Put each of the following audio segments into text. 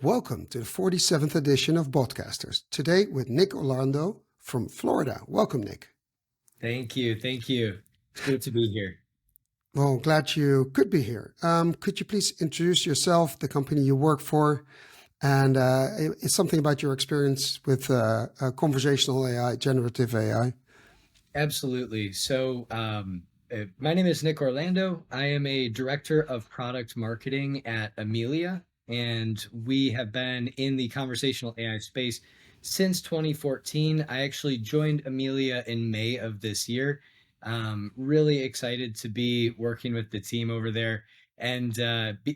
Welcome to the 47th edition of Podcasters. Today with Nick Orlando from Florida. Welcome, Nick. Thank you. Thank you. It's good to be here. Well, glad you could be here. Could you please introduce yourself, the company you work for, and it's something about your experience with conversational AI, generative AI? Absolutely. My name is Nick Orlando. I am a director of product marketing at Amelia, and we have been in the conversational AI space since 2014. I actually joined Amelia in May of this year. Really excited to be working with the team over there. And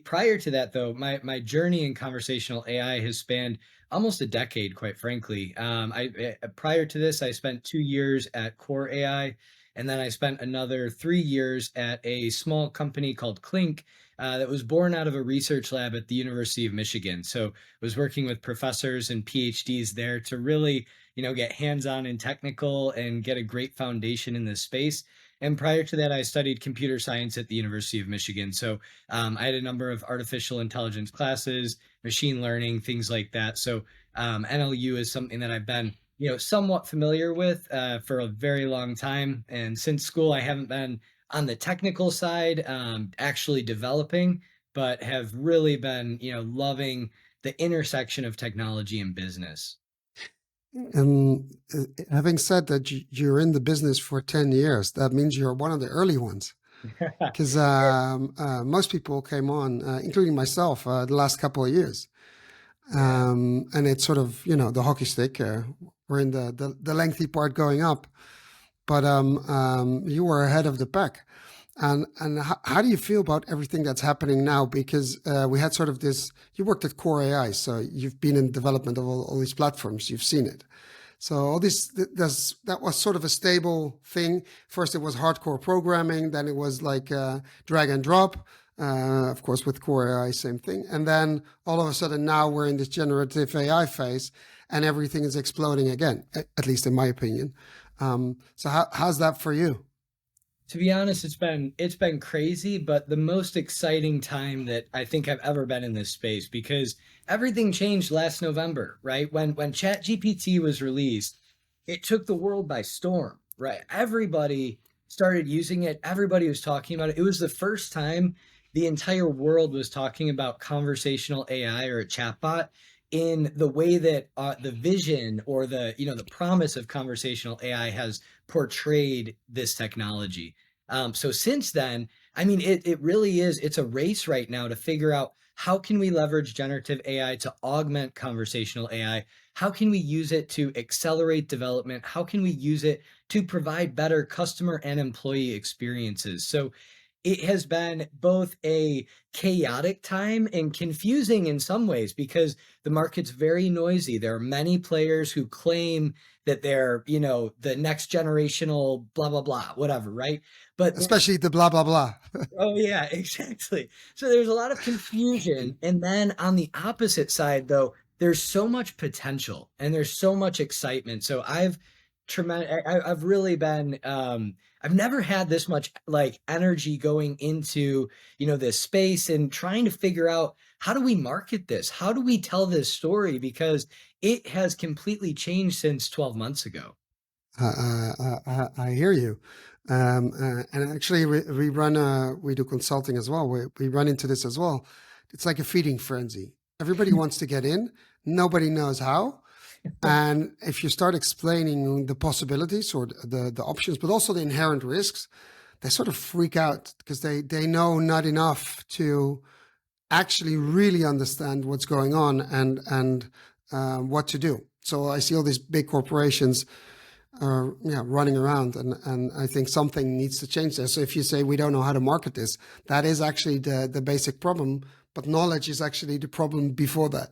prior to that, though, my journey in conversational AI has spanned almost a decade, quite frankly. Prior to this, I spent 2 years at Core AI, and then I spent another 3 years at a small company called Clink that was born out of a research lab at the University of Michigan. So I was working with professors and PhDs there to really, get hands-on and technical and get a great foundation in this space. And prior to that, I studied computer science at the University of Michigan. So I had a number of artificial intelligence classes, machine learning, things like that. So NLU is something that I've been, somewhat familiar with for a very long time. And since school, I haven't been on the technical side, actually developing, but have really been, loving the intersection of technology and business. And having said that you're in the business for 10 years, that means you're one of the early ones. Because most people came on, including myself, the last couple of years. And it's sort of, the hockey stick. We're in the lengthy part going up. But you were ahead of the pack. And how do you feel about everything that's happening now? Because we had sort of this, you worked at Core AI, so you've been in development of all these platforms, you've seen it. So all this, that was sort of a stable thing. First, it was hardcore programming. Then it was like drag and drop. Of course, with Core AI, same thing. And then all of a sudden now we're in this generative AI phase and everything is exploding again, at least in my opinion. So how's that for you? To be honest, it's been crazy, but the most exciting time that I think I've ever been in this space, because everything changed last November, right? When ChatGPT was released, it took the world by storm, right? Everybody started using it. Everybody was talking about it. It was the first time the entire world was talking about conversational AI or a chatbot in the way that the vision or the promise of conversational AI has portrayed this technology. So since then, I mean, it really is, it's a race right now to figure out how can we leverage generative AI to augment conversational AI? How can we use it to accelerate development? How can we use it to provide better customer and employee experiences? So it has been both a chaotic time and confusing in some ways because the market's very noisy. There are many players who claim that they're, the next generational blah, blah, blah, whatever, right? But Especially the blah, blah, blah. oh yeah, exactly. So there's a lot of confusion. And then on the opposite side, though, there's so much potential and there's so much excitement. So I've really been I've never had this much like energy going into, this space and trying to figure out how do we market this? How do we tell this story? Because it has completely changed since 12 months ago. I hear you. And actually, we do consulting as well. We run into this as well. It's like a feeding frenzy. Everybody wants to get in. Nobody knows how. And if you start explaining the possibilities or the options, but also the inherent risks, they sort of freak out because they know not enough to actually really understand what's going on and what to do. So I see all these big corporations running around, and I think something needs to change there. So if you say we don't know how to market this, that is actually the basic problem, but knowledge is actually the problem before that.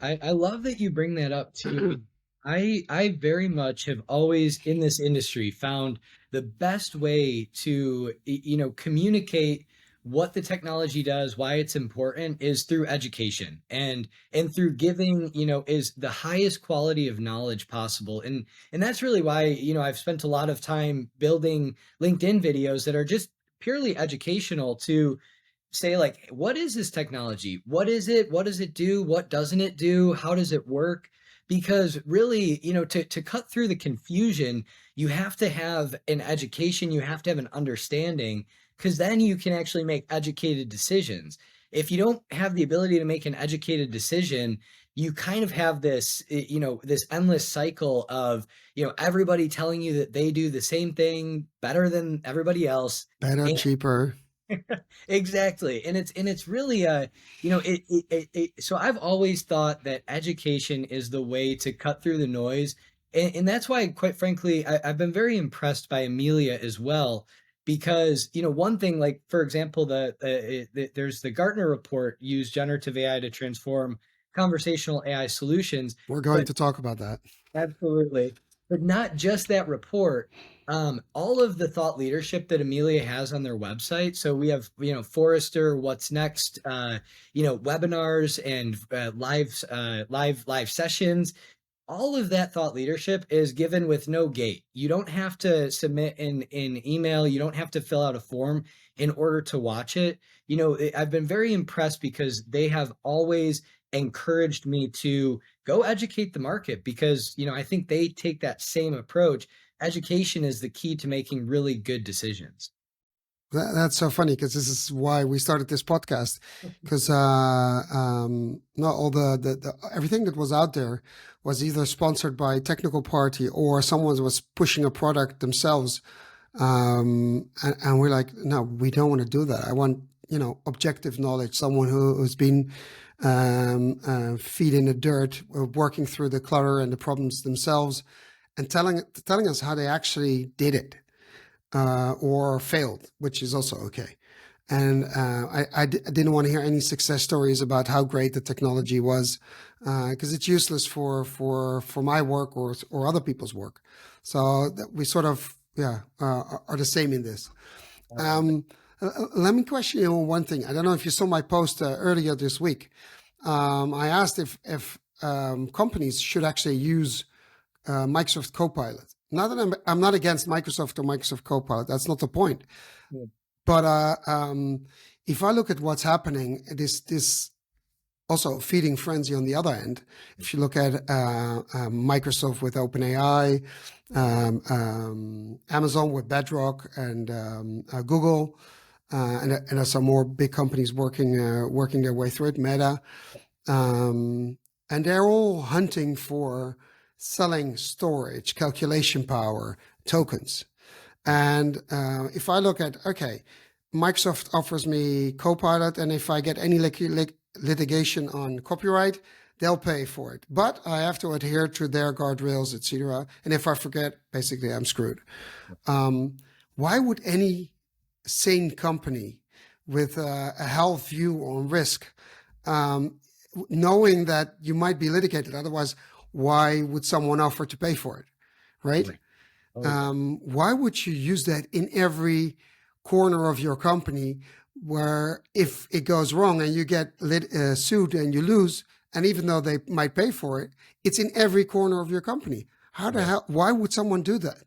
I love that you bring that up too. I very much have always in this industry found the best way to communicate what the technology does, why it's important is through education and through giving, is the highest quality of knowledge possible. And that's really why, I've spent a lot of time building LinkedIn videos that are just purely educational to say like, what is this technology? What is it? What does it do? What doesn't it do? How does it work? Because really, to cut through the confusion, you have to have an education, you have to have an understanding, because then you can actually make educated decisions. If you don't have the ability to make an educated decision, you kind of have this, this endless cycle of, everybody telling you that they do the same thing better than everybody else. Better, And cheaper. exactly. And it's really so I've always thought that education is the way to cut through the noise. And that's why, quite frankly, I've been very impressed by Amelia as well, because one thing, like for example, there's the Gartner report, use generative AI to transform conversational AI solutions. We're going But to talk about that. absolutely. But not just that report. All of the thought leadership that Amelia has on their website. So we have, Forrester, What's Next, webinars and live sessions. All of that thought leadership is given with no gate. You don't have to submit an email. You don't have to fill out a form in order to watch it. I've been very impressed because they have always encouraged me to go educate the market, because, I think they take that same approach. Education is the key to making really good decisions. That's so funny because this is why we started this podcast. Because not all the everything that was out there was either sponsored by a technical party or someone was pushing a product themselves. And we're like, no, we don't want to do that. I want, objective knowledge, someone who's been feet in the dirt, working through the clutter and the problems themselves, and telling us how they actually did it or failed, which is also okay. And I didn't want to hear any success stories about how great the technology was, because it's useless for my work or other people's work. So we sort of are the same in this. Let me question you on one thing. I don't know if you saw my post earlier this week. I asked if companies should actually use Microsoft Copilot. Not that I'm not against Microsoft or Microsoft Copilot. That's not the point. Yeah. But if I look at what's happening, this also feeding frenzy on the other end. If you look at Microsoft with OpenAI, Amazon with Bedrock, and Google, and there's some more big companies working their way through it, Meta, and they're all hunting for selling storage, calculation power, tokens. And if I look at, okay, Microsoft offers me Copilot, and if I get any litigation on copyright, they'll pay for it. But I have to adhere to their guardrails, etc. And if I forget, basically, I'm screwed. Why would any sane company with a health view on risk, knowing that you might be litigated, otherwise, why would someone offer to pay for it, right? Why would you use that in every corner of your company, where if it goes wrong and you get sued and you lose, and even though they might pay for it, it's in every corner of your company? How the hell? Why would someone do that?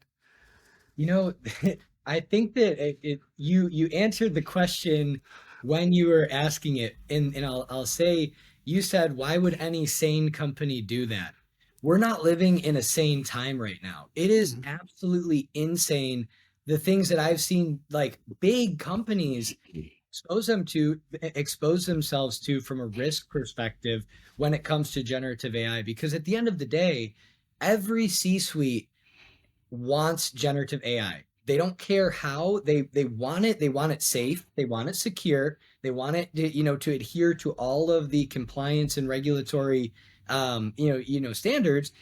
I think that you answered the question when you were asking it, and I'll say, you said, why would any sane company do that? We're not living in a sane time right now. It is absolutely insane, the things that I've seen, like big companies expose themselves to from a risk perspective when it comes to generative AI. Because at the end of the day, every C-suite wants generative AI. They don't care how. They want it. They want it safe. They want it secure. They want it to adhere to all of the compliance and regulatory standards.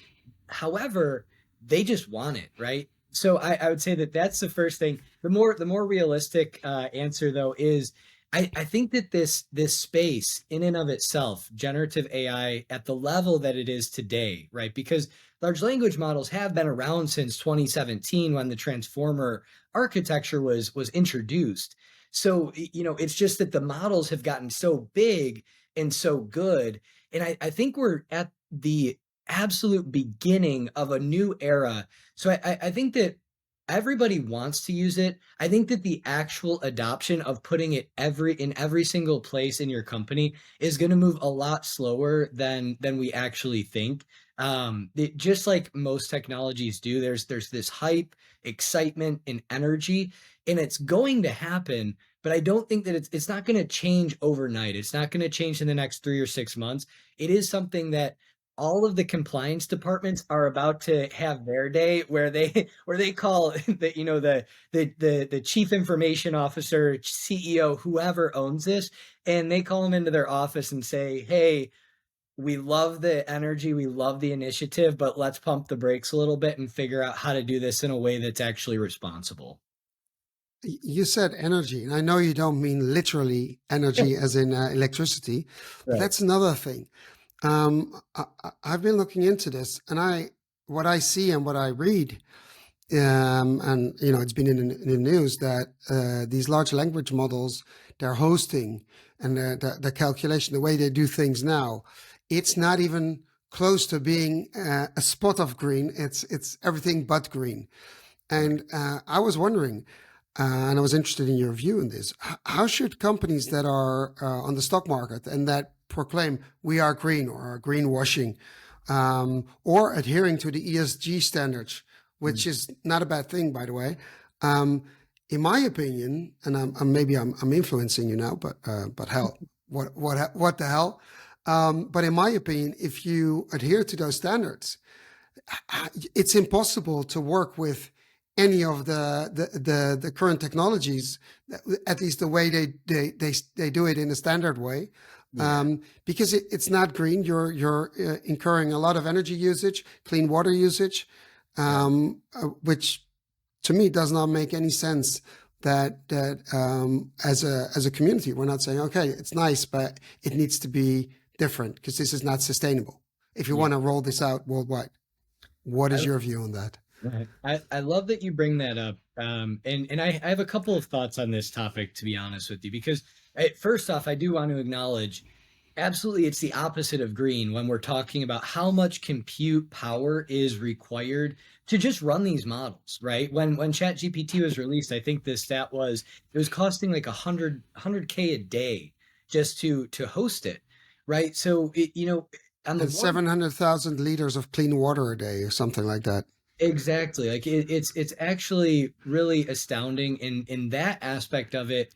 However, they just want it, right? So I would say that that's the first thing. The more realistic answer, though, is I think that this space in and of itself, generative AI at the level that it is today, right? Because large language models have been around since 2017, when the transformer architecture was introduced. So it's just that the models have gotten so big and so good, and I think we're at the absolute beginning of a new era. So I think that everybody wants to use it. I think that the actual adoption of putting it in every single place in your company is going to move a lot slower than we actually think. Just like most technologies do, there's this hype, excitement, and energy, and it's going to happen. But I don't think that it's not going to change overnight. It's not going to change in the next 3 or 6 months. It is something that all of the compliance departments are about to have their day where they call the chief information officer, CEO, whoever owns this, and they call them into their office and say, hey, we love the energy, we love the initiative, but let's pump the brakes a little bit and figure out how to do this in a way that's actually responsible. You said energy, and I know you don't mean literally energy as in electricity, but Right. that's another thing. I've been looking into this, and what I see and what I read, and it's been in the news that these large language models, their hosting and the calculation, the way they do things now, it's not even close to being a spot of green. It's everything but green. Right. And I was wondering, and I was interested in your view on this. How should companies that are on the stock market and that proclaim we are green or are greenwashing, or adhering to the ESG standards, which is not a bad thing, by the way. In my opinion, and I'm influencing you now, but hell, what the hell? But in my opinion, if you adhere to those standards, it's impossible to work with any of the current technologies, at least the way they do it in a standard way, Yeah. because it's not green. You're incurring a lot of energy usage, clean water usage, Yeah. which to me does not make any sense. That as a community, we're not saying okay, it's nice, but it needs to be different because this is not sustainable. If you Yeah. want to roll this out worldwide, what is I, your view on that? Right. I love that you bring that up. And I have a couple of thoughts on this topic, to be honest with you, because first off, I do want to acknowledge absolutely it's the opposite of green when we're talking about how much compute power is required to just run these models, right? When ChatGPT was released, I think the stat was it was costing like 100K a day just to host it, right? So on the And one 700,000 liters of clean water a day or something like that. exactly. Like it's actually really astounding in that aspect of it.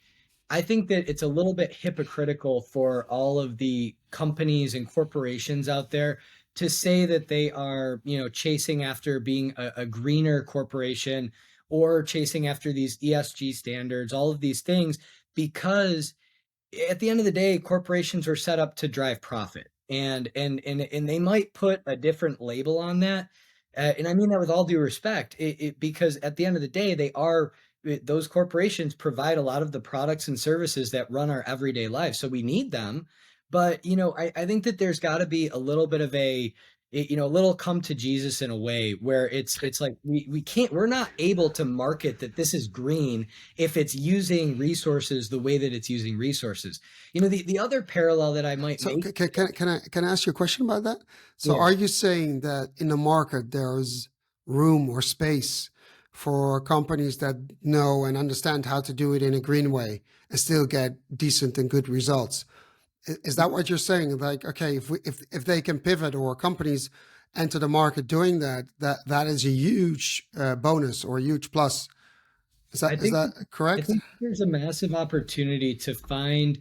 I think that it's a little bit hypocritical for all of the companies and corporations out there to say that they are, chasing after being a greener corporation or chasing after these ESG standards, all of these things, because at the end of the day, corporations are set up to drive profit, and they might put a different label on that, and I mean that with all due respect, because at the end of the day, those corporations provide a lot of the products and services that run our everyday lives, so we need them. But I think that there's got to be a little bit of a little come to Jesus in a way where it's like we're not able to market that this is green if it's using resources the way that it's using resources. The other parallel that I might So make. can I ask you a question about that? So Yeah. are you saying that in the market there's room or space for companies that know and understand how to do it in a green way and still get decent and good results? Is that what you're saying? Like, okay, if they can pivot or companies enter the market doing that, that is a huge bonus or a huge plus. I Is think that I correct? think there's a massive opportunity to find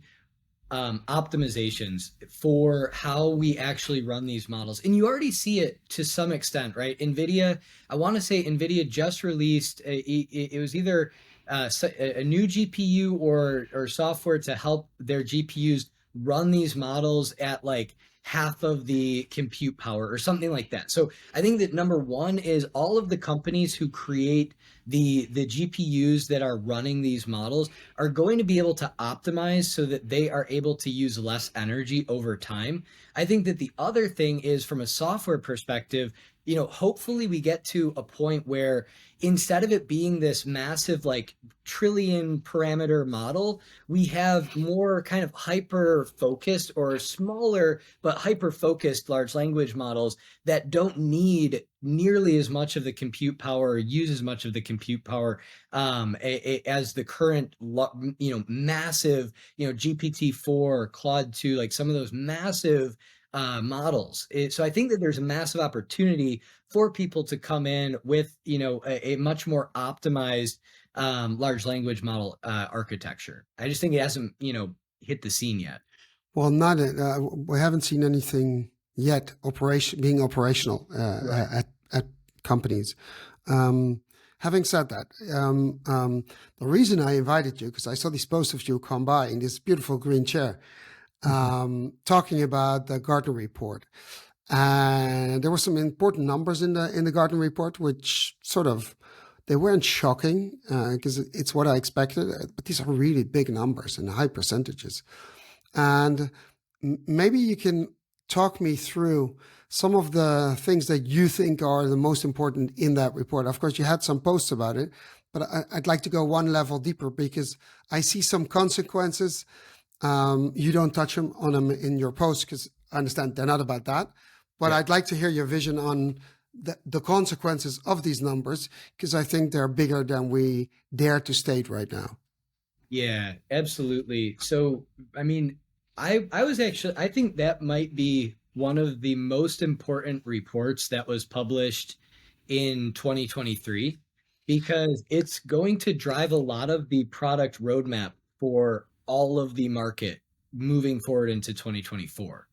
optimizations for how we actually run these models. And you already see it to some extent, right? NVIDIA, I want to say NVIDIA just released, it was either a new GPU or software to help their GPUs run these models at like half of the compute power or something like that. So I think that number one is all of the companies who create the GPUs that are running these models are going to be able to optimize so that they are able to use less energy over time. I think that the other thing is from a software perspective, hopefully we get to a point where instead of it being this massive, like trillion parameter model, we have more kind of hyper focused or smaller but hyper focused large language models that don't need nearly as much of the compute power or use as much of the compute power as the current, massive, GPT-4, Claude 2, like some of those massive models. So I think that there's a massive opportunity for people to come in with, a much more optimized large language model architecture. I just think it hasn't, hit the scene yet. Well, not we haven't seen anything yet being operational Right. at companies. Having said that, the reason I invited you, because I saw these posts of you come by in this beautiful green chair, talking about the Gartner report, and there were some important numbers in the Gartner report, which sort of they weren't shocking because it's what I expected, but these are really big numbers and high percentages. And maybe you can talk me through some of the things that you think are the most important in that report. Of course, you had some posts about it, but I'd like to go one level deeper because I see some consequences. You don't touch on them in your posts because I understand they're not about that. But Yep. I'd like to hear your vision on the consequences of these numbers because I think they're bigger than we dare to state right now. Yeah, absolutely. So, I mean, I think that might be one of the most important reports that was published in 2023 because it's going to drive a lot of the product roadmap for all of the market moving forward into 2024.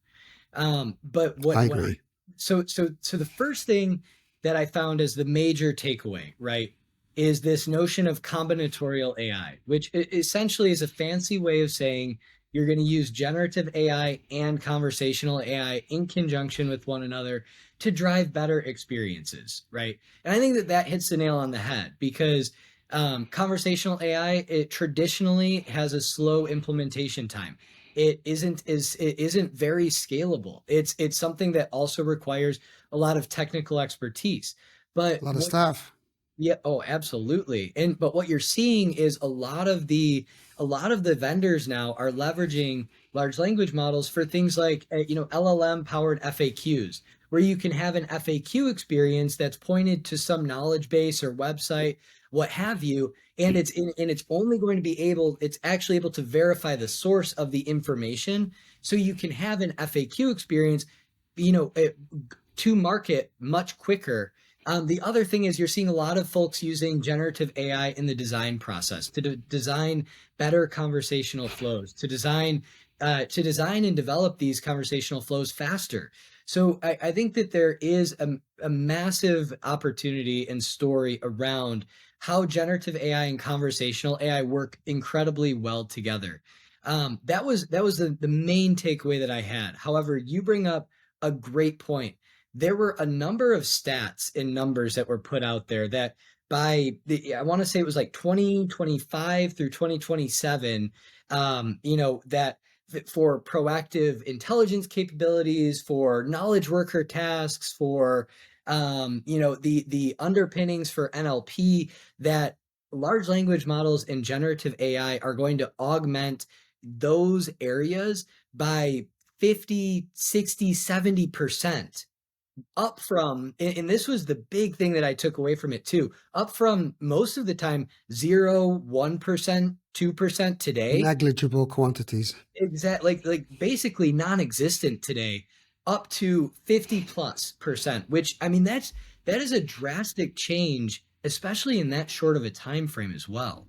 But I what agree. so the first thing that I found as the major takeaway, right, is this notion of combinatorial AI, which essentially is a fancy way of saying you're going to use generative AI and conversational AI in conjunction with one another to drive better experiences, right? And I think that that hits the nail on the head because conversational AI, it traditionally has a slow implementation time. It isn't very scalable. It's something that also requires a lot of technical expertise. A But lot of what staff. Yeah, oh, absolutely. And but what you're seeing is a lot of the vendors now are leveraging large language models for things like LLM powered FAQs, where you can have an FAQ experience that's pointed to some knowledge base or website, what have you, and it's only going to be it's actually able to verify the source of the information, so you can have an FAQ experience, you know, it, to market much quicker. The other thing is you're seeing a lot of folks using generative AI in the design process to design better conversational flows, to design and develop these conversational flows faster. So I think that there is a massive opportunity and story around how generative AI and conversational AI work incredibly well together. That was the main takeaway that I had. However, you bring up a great point. There were a number of stats and numbers that were put out there that I want to say it was like 2025 through 2027, that for proactive intelligence capabilities, for knowledge worker tasks, for the underpinnings for NLP, that large language models and generative AI are going to augment those areas by 50, 60, 70%, up from, and this was the big thing that I took away from it too, up from most of the time 0, 1%, 2% today. Negligible quantities. Like basically non-existent today, up to 50 plus percent, which, I mean, that is a drastic change, especially in that short of a time frame as well.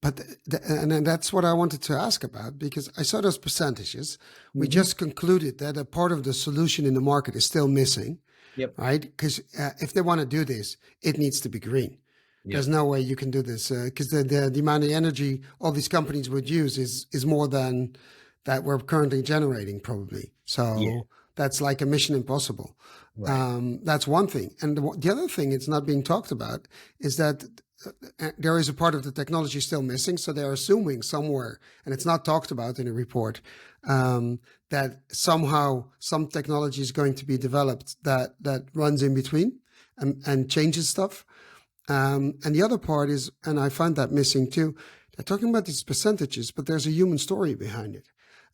But and then that's what I wanted to ask about because I saw those percentages. We Hmm. just concluded that a part of the solution in the market is still missing, Yep. right? Because if they want to do this, it needs to be green. Yep. There's no way you can do this because the amount of energy all these companies would use is more than that we're currently generating, probably. Yeah. So that's like a mission impossible. Right. That's one thing. And the other thing it's not being talked about is that there is a part of the technology still missing. So they're assuming somewhere, and it's not talked about in a report, that somehow some technology is going to be developed that runs in between and changes stuff. And the other part is, and I find that missing too, they're talking about these percentages, but there's a human story behind it.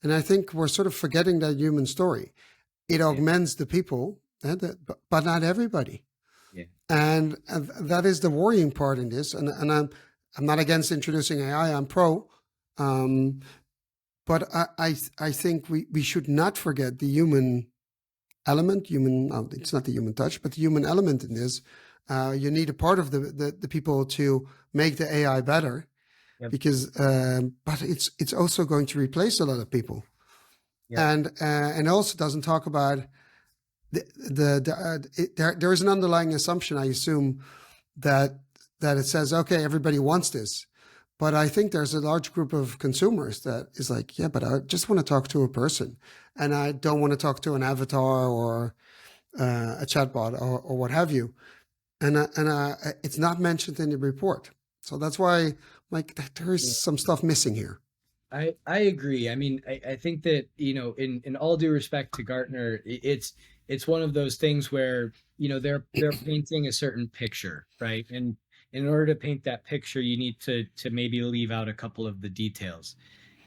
And I think we're sort of forgetting that human story. It Yeah. augments the people, but not everybody. Yeah. And that is the worrying part in this. And I'm not against introducing AI. I'm pro. Um, but I think we should not forget the human element. It's not the human touch, but the human element in this. You need a part of the people to make the AI better, Yep. because but it's also going to replace a lot of people, Yep. and also doesn't talk about there is an underlying assumption, I assume, that it says, okay, everybody wants this, but I think there's a large group of consumers that is like, yeah, but I just want to talk to a person, and I don't want to talk to an avatar or a chatbot or what have you, and it's not mentioned in the report, so that's why, like, there is Yeah. some stuff missing here. I agree. I mean, I think that, in all due respect to Gartner, it's one of those things where, they're painting a certain picture, right? And in order to paint that picture, you need to maybe leave out a couple of the details.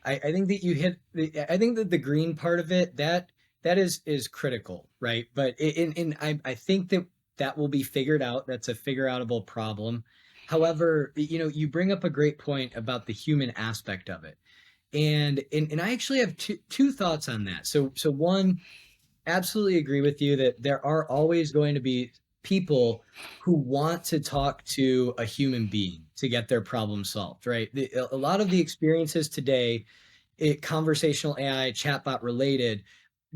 I think that I think that the green part of it, that is critical, right? But I think that that will be figured out. That's a figure outable problem. However, you bring up a great point about the human aspect of it. And I actually have two thoughts on that. So one, absolutely agree with you that there are always going to be people who want to talk to a human being to get their problem solved, right? A lot of the experiences today, conversational AI, chatbot related,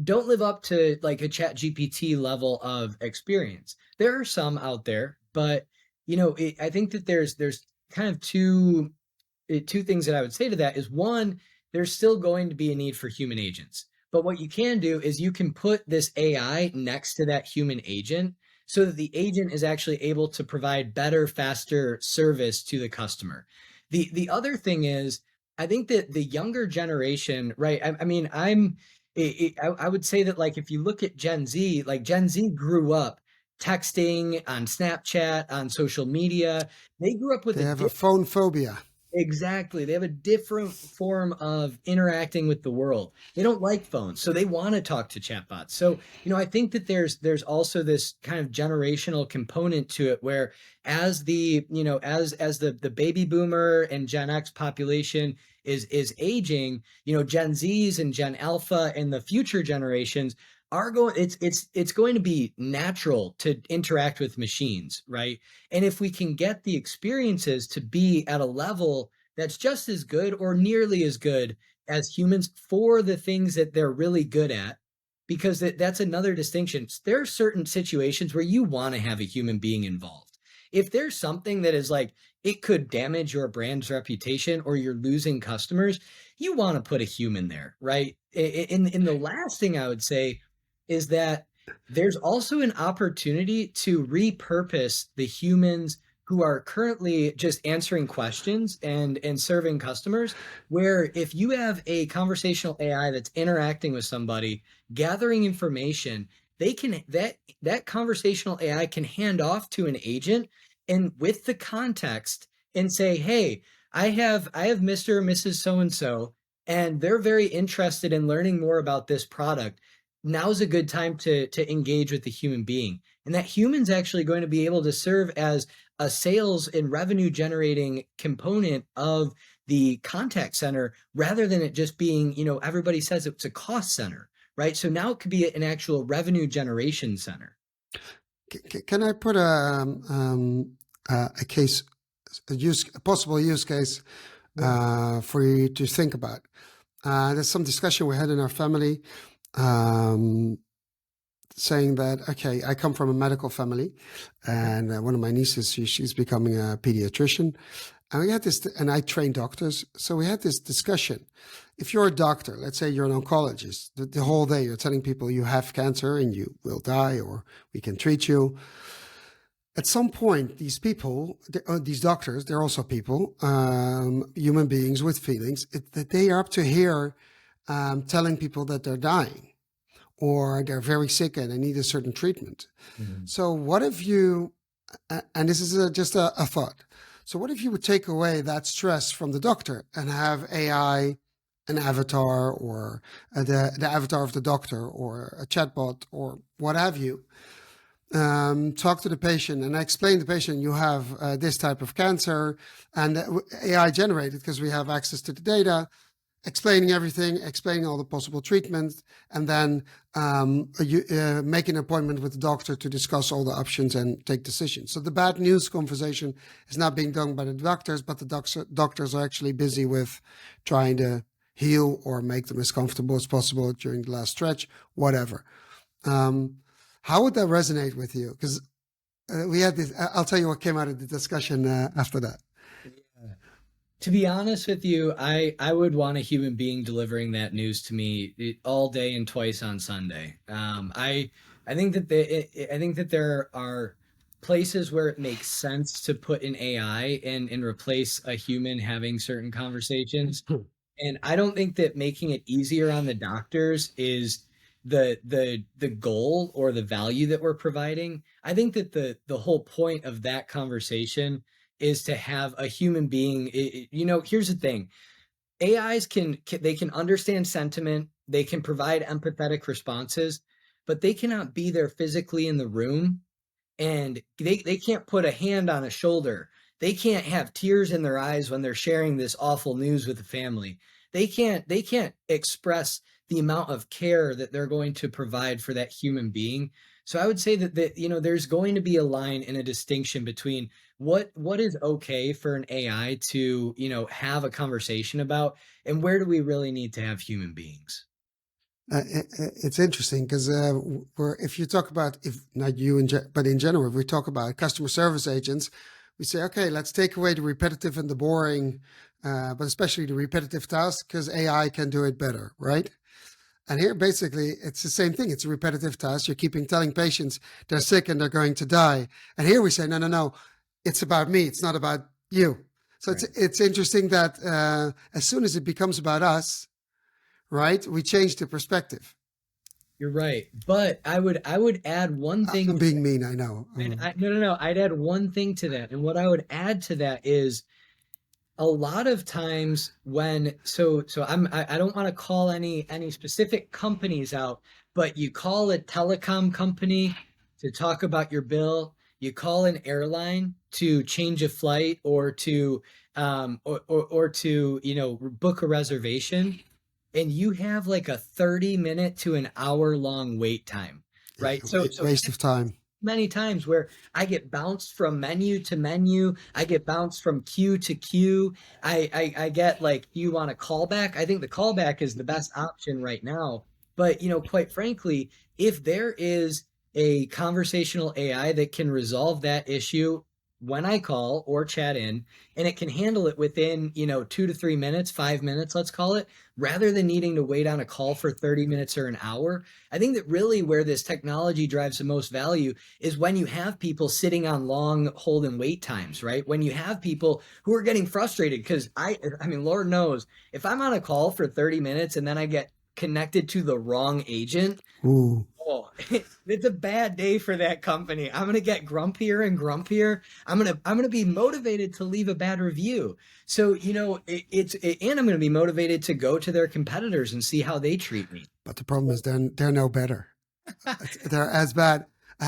don't live up to like a chat GPT level of experience. There are some out there, but I think that there's kind of two things that I would say to that is one, there's still going to be a need for human agents. But what you can do is you can put this AI next to that human agent so that the agent is actually able to provide better, faster service to the customer. The other thing is, I think that the younger generation, right? I mean, I would say that, like, if you look at Gen Z, like Gen Z grew up texting on Snapchat, on social media. They grew up with They a have a phone phobia. Exactly. They have a different form of interacting with the world. They don't like phones, so they want to talk to chatbots. So, I think that there's also this kind of generational component to it where as the baby boomer and Gen X population is aging, Gen Zs and Gen Alpha and the future generations are going it's going to be natural to interact with machines, right? And if we can get the experiences to be at a level that's just as good or nearly as good as humans for the things that they're really good at, because that's another distinction. There are certain situations where you want to have a human being involved. If there's something that is like, it could damage your brand's reputation or you're losing customers, you want to put a human there, right? In the last thing I would say is that there's also an opportunity to repurpose the humans who are currently just answering questions and serving customers, where if you have a conversational AI that's interacting with somebody, gathering information, they can that conversational AI can hand off to an agent and with the context and say, hey, I have Mr. or Mrs. So and so, and they're very interested in learning more about this product. Now's a good time to engage with the human being, and that human's actually going to be able to serve as a sales and revenue generating component of the contact center rather than it just being, everybody says it's a cost center, right? So now it could be an actual revenue generation center. Can I put a case, a possible use case Yeah. for you to think about? There's some discussion we had in our family, um, saying that, okay, I come from a medical family, Okay. and one of my nieces, she's becoming a pediatrician, And we had this, and I train doctors. So we had this discussion. If you're a doctor, let's say you're an oncologist, the whole day you're telling people you have cancer and you will die, or we can treat you. At some point, these people, these doctors, they're also people, human beings with feelings, that they are up to here telling people that they're dying or they're very sick and they need a certain treatment. Mhm. So what if you, and this is just a thought. So what if you would take away that stress from the doctor and have AI, an avatar, or the avatar of the doctor, or a chatbot, or what have you, talk to the patient and explain to the patient you have this type of cancer, and AI generated because we have access to the data, explaining everything, explaining all the possible treatments, and then make an appointment with the doctor to discuss all the options and take decisions. So the bad news conversation is not being done by the doctors, but the doctors are actually busy with trying to heal or make them as comfortable as possible during the last stretch, whatever. How would that resonate with you? Because we had this, I'll tell you what came out of the discussion after that. To be honest with you, I would want a human being delivering that news to me all day and twice on Sunday. I think that I think that there are places where it makes sense to put an AI and replace a human having certain conversations. And I don't think that making it easier on the doctors is the goal or the value that we're providing. I think that the whole point of that conversation is to have a human being. Here's the thing. AIs they can understand sentiment, they can provide empathetic responses, but they cannot be there physically in the room, and they can't put a hand on a shoulder. They can't have tears in their eyes when they're sharing this awful news with the family. They can't express the amount of care that they're going to provide for that human being. So I would say that there's going to be a line and a distinction between what is okay for an AI to, have a conversation about, and where do we really need to have human beings? It's interesting because if you talk about, if not you, but in general, if we talk about customer service agents, we say, okay, let's take away the repetitive and the boring, but especially the repetitive tasks because AI can do it better, right? And here, basically, it's the same thing. It's a repetitive task. You're keeping telling patients they're sick and they're going to die. And here we say, no, no, no, it's about me. It's not about you. So Right. it's interesting that as soon as it becomes about us, right, we change the perspective. You're right. But I would add one thing I'm to being that. mean, I know. No. I'd add one thing to that. And what I would add to that is a lot of times when I don't want to call any specific companies out, but you call a telecom company to talk about your bill, you call an airline to change a flight or to or to book a reservation, and you have like a 30-minute to an hour long wait time, right? So Waste of time. many times where I get bounced from menu to menu. I get bounced from queue to queue. I get like, you want a callback? I think the callback is the best option right now. But, quite frankly, if there is a conversational AI that can resolve that issue when I call or chat in, and it can handle it within, 2 to 3 minutes, 5 minutes, let's call it, rather than needing to wait on a call for 30 minutes or an hour. I think that really where this technology drives the most value is when you have people sitting on long hold and wait times, right? When you have people who are getting frustrated, because I mean, Lord knows, if I'm on a call for 30 minutes and then I get connected to the wrong agent, Ooh. oh, it's a bad day for that company. I'm gonna get grumpier and grumpier. I'm gonna be motivated to leave a bad review. So and I'm gonna be motivated to go to their competitors and see how they treat me. But the problem is they're no better. They're as bad.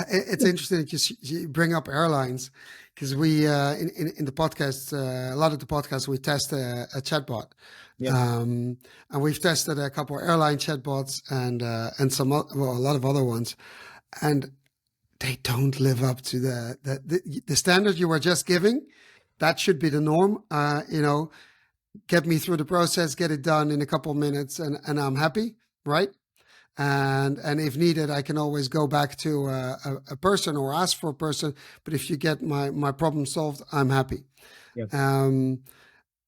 It's interesting that you bring up airlines because we in the podcast, a lot of the podcasts we test a chatbot, Yeah. and we've tested a couple of airline chatbots and a lot of other ones, and they don't live up to the standard you were just giving. That should be the norm. Get me through the process, get it done in a couple of minutes, and I'm happy, right? and if needed, I can always go back to a person or ask for a person. But if you get my problem solved, I'm happy. Yep. Um,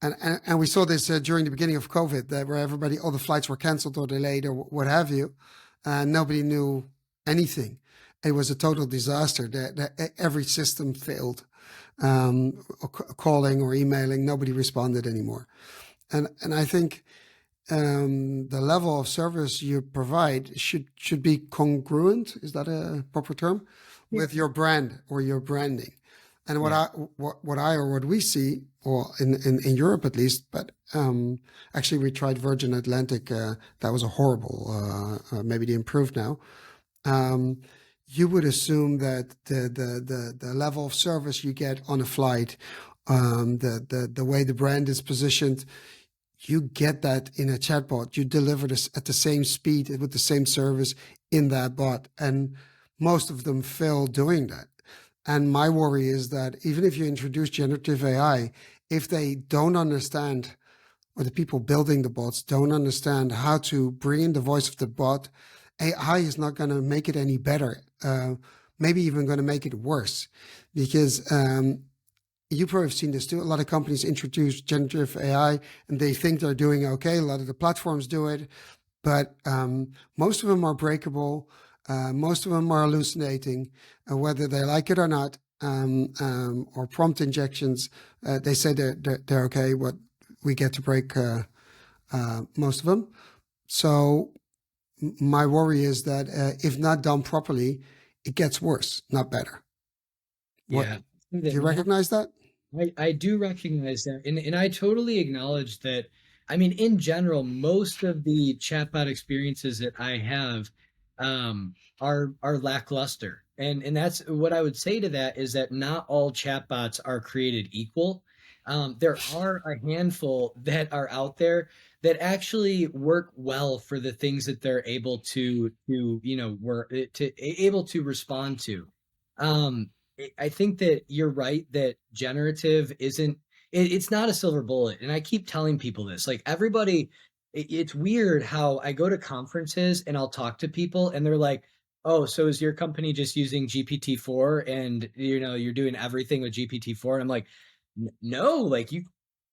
and we saw this during the beginning of COVID, that where everybody, all the flights were canceled or delayed or what have you, and nobody knew anything. It was a total disaster. Every system failed. Calling or emailing, nobody responded anymore. And I think the level of service you provide should be congruent. Is that a proper term? Yeah. With your brand or your branding. And Yeah. what we see, or in Europe at least, but actually we tried Virgin Atlantic. That was a horrible. Maybe they improved now. Um, you would assume that the level of service you get on a flight, the way the brand is positioned, you get that in a chatbot. You deliver this at the same speed with the same service in that bot, and most of them fail doing that. And my worry is that even if you introduce generative AI, if they don't understand, or the people building the bots don't understand how to bring in the voice of the bot, AI is not going to make it any better. Maybe even going to make it worse, because you probably have seen this too. A lot of companies introduce generative AI and they think they're doing okay. A lot of the platforms do it, but most of them are breakable. Most of them are hallucinating, whether they like it or not, or prompt injections. They say they're okay. What we get to break most of them. So my worry is that if not done properly, it gets worse, not better. What Yeah. do you recognize that? I do recognize that. And I totally acknowledge that. I mean, in general, most of the chatbot experiences that I have are lackluster. And that's what I would say to that, is that not all chatbots are created equal. There are a handful that are out there that actually work well for the things that they're able to work able to respond to. Um, I think that you're right that generative isn't it's not a silver bullet. And I keep telling people this. Like everybody, it's weird how I go to conferences and I'll talk to people and they're like, "Oh, so is your company just using GPT-4 and you're doing everything with GPT-4?" And I'm like, No, like you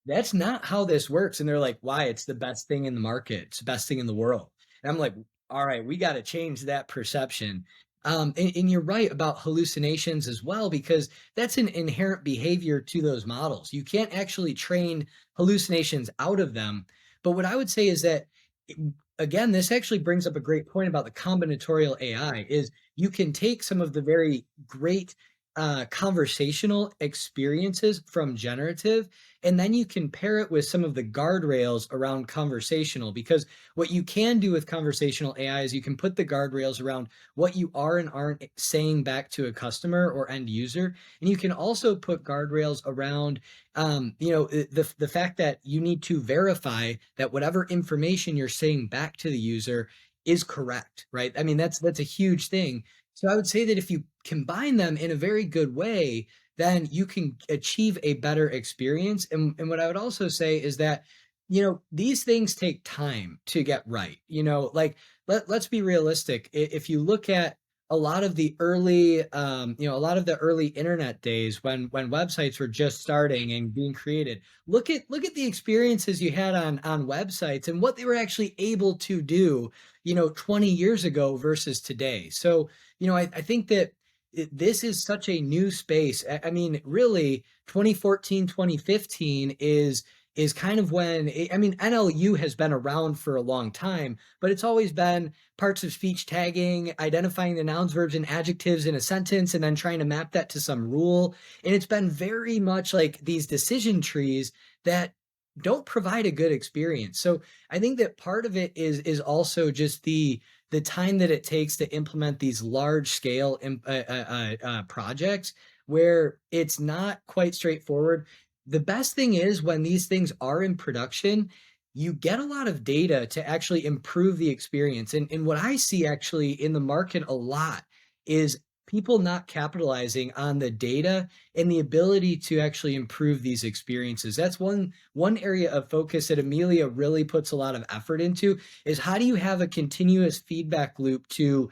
that's not how this works." And they're like, "Why? It's the best thing in the market. It's the best thing in the world." And I'm like, "All right, we got to change that perception." And you're right about hallucinations as well, because that's an inherent behavior to those models. You can't actually train hallucinations out of them. But what I would say is that, again, this actually brings up a great point about the combinatorial AI, is you can take some of the very great conversational experiences from generative, and then you can pair it with some of the guardrails around conversational. Because what you can do with conversational AI is you can put the guardrails around what you are and aren't saying back to a customer or end user, and you can also put guardrails around the fact that you need to verify that whatever information you're saying back to the user is correct, right? I mean, that's a huge thing. So I would say that if you combine them in a very good way, then you can achieve a better experience. And what I would also say is that, these things take time to get right. Like let's be realistic. If you look at a lot of the early, a lot of the early internet days when websites were just starting and being created, look at the experiences you had on websites and what they were actually able to do, 20 years ago versus today. So, I think that this is such a new space. I mean, really, 2014, 2015 is kind of when I mean, NLU has been around for a long time, but it's always been parts of speech tagging, identifying the nouns, verbs, and adjectives in a sentence, and then trying to map that to some rule. And it's been very much like these decision trees that don't provide a good experience. So I think that part of it is also just the time that it takes to implement these large scale projects where it's not quite straightforward. The best thing is when these things are in production, you get a lot of data to actually improve the experience. And what I see actually in the market a lot is people not capitalizing on the data and the ability to actually improve these experiences. That's one area of focus that Amelia really puts a lot of effort into, is how do you have a continuous feedback loop to,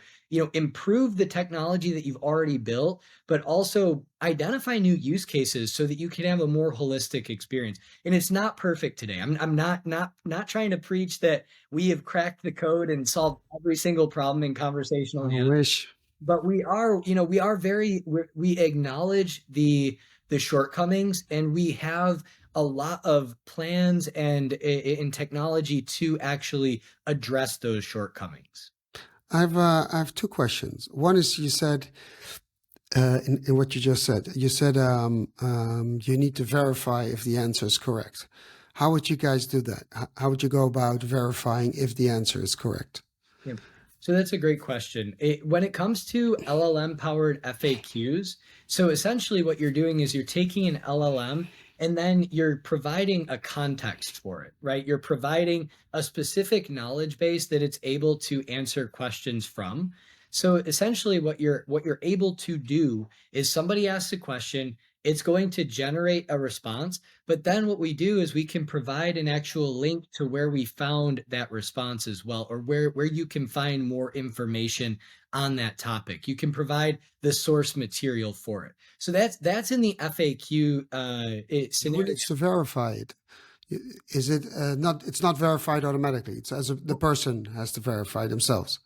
improve the technology that you've already built, but also identify new use cases so that you can have a more holistic experience. And it's not perfect today. I'm not trying to preach that we have cracked the code and solved every single problem in conversational I AI, wish. but we acknowledge the shortcomings, and we have a lot of plans and in technology to actually address those shortcomings. I have two questions. One is, you said in what you just said, you said you need to verify if the answer is correct. How would you guys do that? How would you go about verifying if the answer is correct? Yeah. So that's a great question. When it comes to LLM powered FAQs, so essentially what you're doing is you're taking an LLM and then you're providing a context for it, right? You're providing a specific knowledge base that it's able to answer questions from. So essentially what you're able to do is somebody asks a question, it's going to generate a response, but then what we do is we can provide an actual link to where we found that response as well, or where you can find more information on that topic. You can provide the source material for it. So that's in the FAQ Who scenario. needs to verify it? Is it not? It's not verified automatically. It's the person has to verify themselves.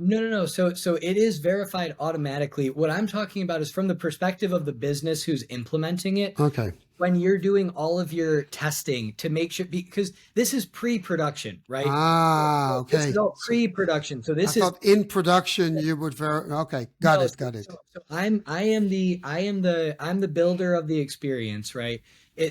No. So it is verified automatically. What I'm talking about is from the perspective of the business who's implementing it. Okay. When you're doing all of your testing to make sure, because this is pre-production, right? Ah, This is okay. all So pre-production. So I this is thought in production you would okay, got no. it, So, got it. so, so I'm the builder of the experience, right?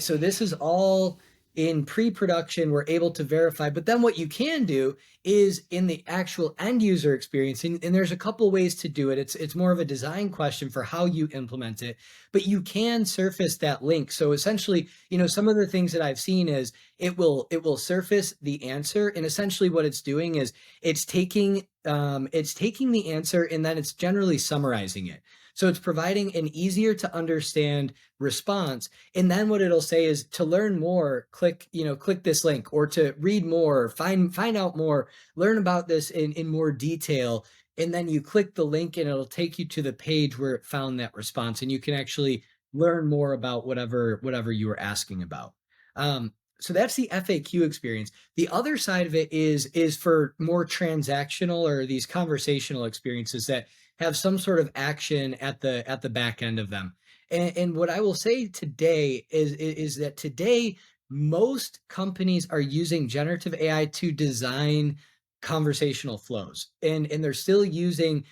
So this is all in pre-production. We're able to verify, but then what you can do is in the actual end user experience, and there's a couple ways to do it. It's more of a design question for how you implement it, but you can surface that link. So essentially, some of the things that I've seen is it will surface the answer, and essentially what it's doing is it's taking the answer and then it's generally summarizing it. So it's providing an easier to understand response. And then what it'll say is to learn more, click this link, or to read more, find out more, learn about this in more detail. And then you click the link and it'll take you to the page where it found that response. And you can actually learn more about whatever you were asking about. So that's the FAQ experience. The other side of it is for more transactional or these conversational experiences that have some sort of action at the back end of them. And what I will say today is that today most companies are using generative AI to design conversational flows, and they're still using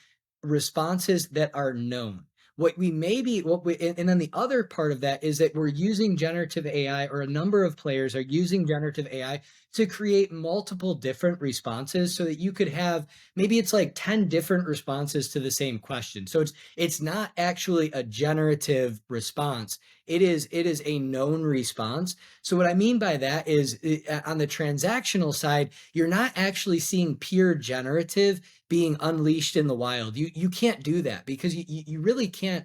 responses that are known. And then the other part of that is that we're using generative AI, or a number of players are using generative AI to create multiple different responses so that you could have, maybe it's like 10 different responses to the same question. So it's not actually a generative response. It is a known response. So what I mean by that is on the transactional side, you're not actually seeing pure generative being unleashed in the wild. You can't do that because you really can't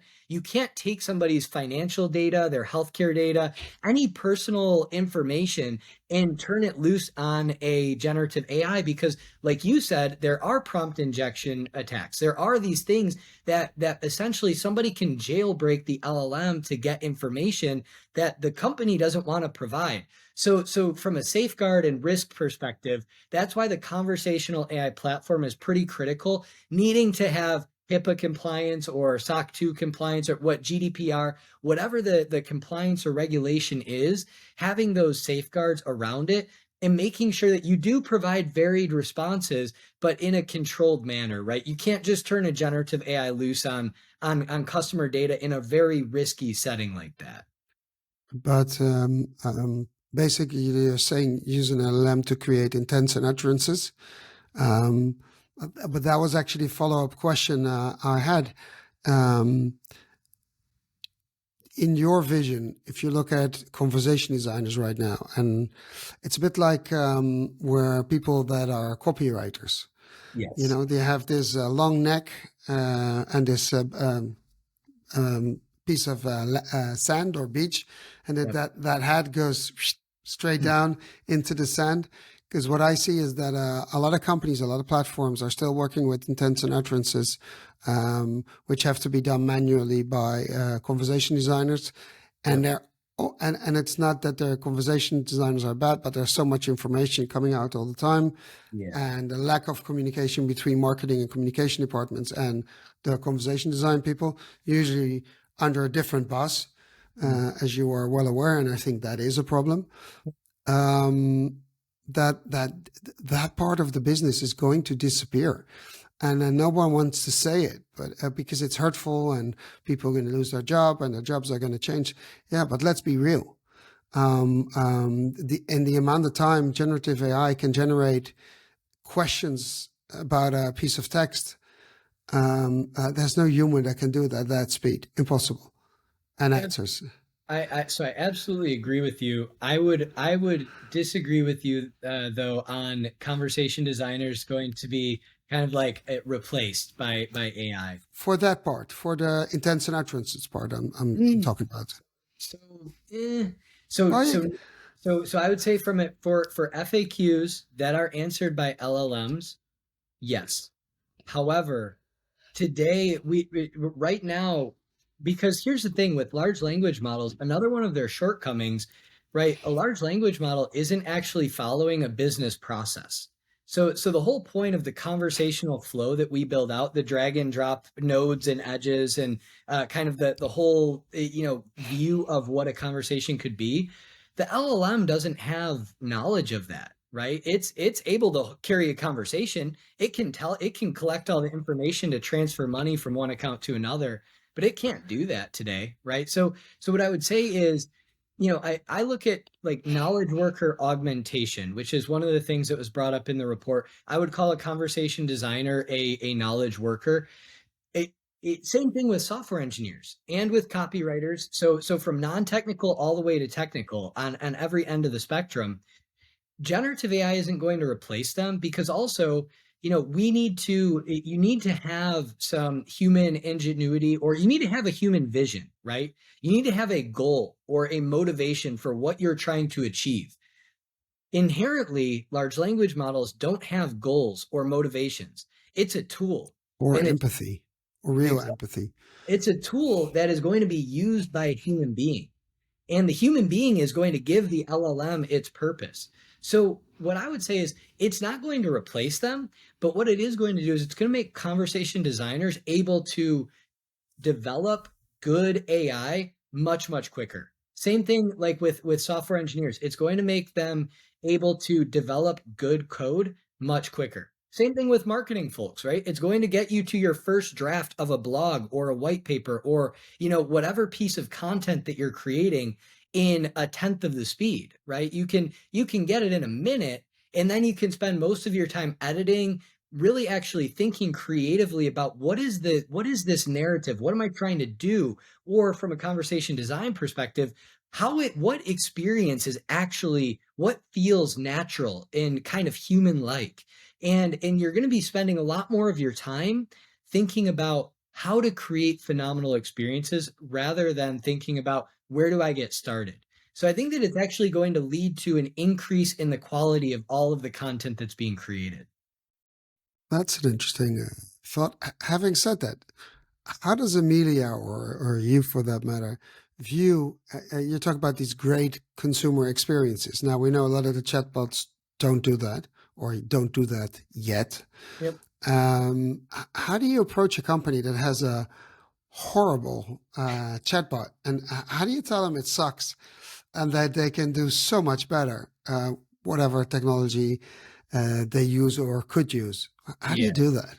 take somebody's financial data, their healthcare data, any personal information, and turn it loose on a generative AI, because like you said, there are prompt injection attacks. There are these things that essentially somebody can jailbreak the LLM to get information that the company doesn't want to provide. So from a safeguard and risk perspective, that's why the conversational AI platform is pretty critical, needing to have HIPAA compliance or SOC 2 compliance, or what GDPR, whatever the compliance or regulation is, having those safeguards around it and making sure that you do provide varied responses, but in a controlled manner, right? You can't just turn a generative AI loose on customer data in a very risky setting like that. But basically, you're saying use an LLM to create intents and utterances. Um, but that was actually a follow-up question I had. Um, in your vision, if you look at conversation designers right now, and it's a bit like where people that are copywriters. Yes. They have this long neck and this piece of sand or beach, and Yep. that head goes straight Hmm. down into the sand. Because what I see is that a lot of companies, a lot of platforms are still working with intents and utterances, which have to be done manually by conversation designers, and Yep. they're and it's not that their conversation designers are bad, but there's so much information coming out all the time, Yeah. and the lack of communication between marketing and communication departments and the conversation design people, usually under a different boss, Mhm. as you are well aware, and I think that is a problem. Um, that part of the business is going to disappear, and no one wants to say it, but because it's hurtful and people are going to lose their job and their jobs are going to change. Yeah, but let's be real. The amount of time generative AI can generate questions about a piece of text, there's no human that can do it at that speed. Impossible. And Yeah. answers. So I absolutely agree with you. I would disagree with you though on conversation designers going to be kind of like replaced by AI. For that part, for the intents and utterances part, I'm Mm. talking about. So so Well, so so I would say from it for FAQs that are answered by LLMs, yes. However, today right now, because here's the thing with large language models, another one of their shortcomings, right? A large language model isn't actually following a business process. So the whole point of the conversational flow that we build out, the drag and drop nodes and edges, and kind of the whole view of what a conversation could be, the LLM doesn't have knowledge of that, right? It's able to carry a conversation. It can collect all the information to transfer money from one account to another, but it can't do that today, right? So what I would say is, I look at like knowledge worker augmentation, which is one of the things that was brought up in the report. I would call a conversation designer a knowledge worker. Same thing with software engineers and with copywriters. So from non-technical all the way to technical on every end of the spectrum, generative AI isn't going to replace them, because also, you need to have some human ingenuity, or you need to have a human vision, right? You need to have a goal or a motivation for what you're trying to achieve. Inherently, large language models don't have goals or motivations. It's a tool, or and empathy, or real empathy. it's a tool that is going to be used by a human being. And the human being is going to give the LLM its purpose. So what I would say is it's not going to replace them, but what it is going to do is it's going to make conversation designers able to develop good AI much, much quicker. Same thing like with software engineers. It's going to make them able to develop good code much quicker. Same thing with marketing folks, right? It's going to get you to your first draft of a blog or a white paper, or, whatever piece of content that you're creating in a tenth of the speed, right? You can get it in a minute, and then you can spend most of your time editing, really actually thinking creatively about what is this narrative, what am I trying to do, or from a conversation design perspective, what experience is actually what feels natural and kind of human like. And you're going to be spending a lot more of your time thinking about how to create phenomenal experiences rather than thinking about where do I get started. So I think that it's actually going to lead to an increase in the quality of all of the content that's being created. That's an interesting thought. Having said that, how does Amelia, or you for that matter, view? You talk about these great consumer experiences. Now we know a lot of the chatbots don't do that, or don't do that yet. Yep. How do you approach a company that has a horrible chatbot, and how do you tell them it sucks and that they can do so much better, whatever technology they use or could use? How do you Yeah. do that?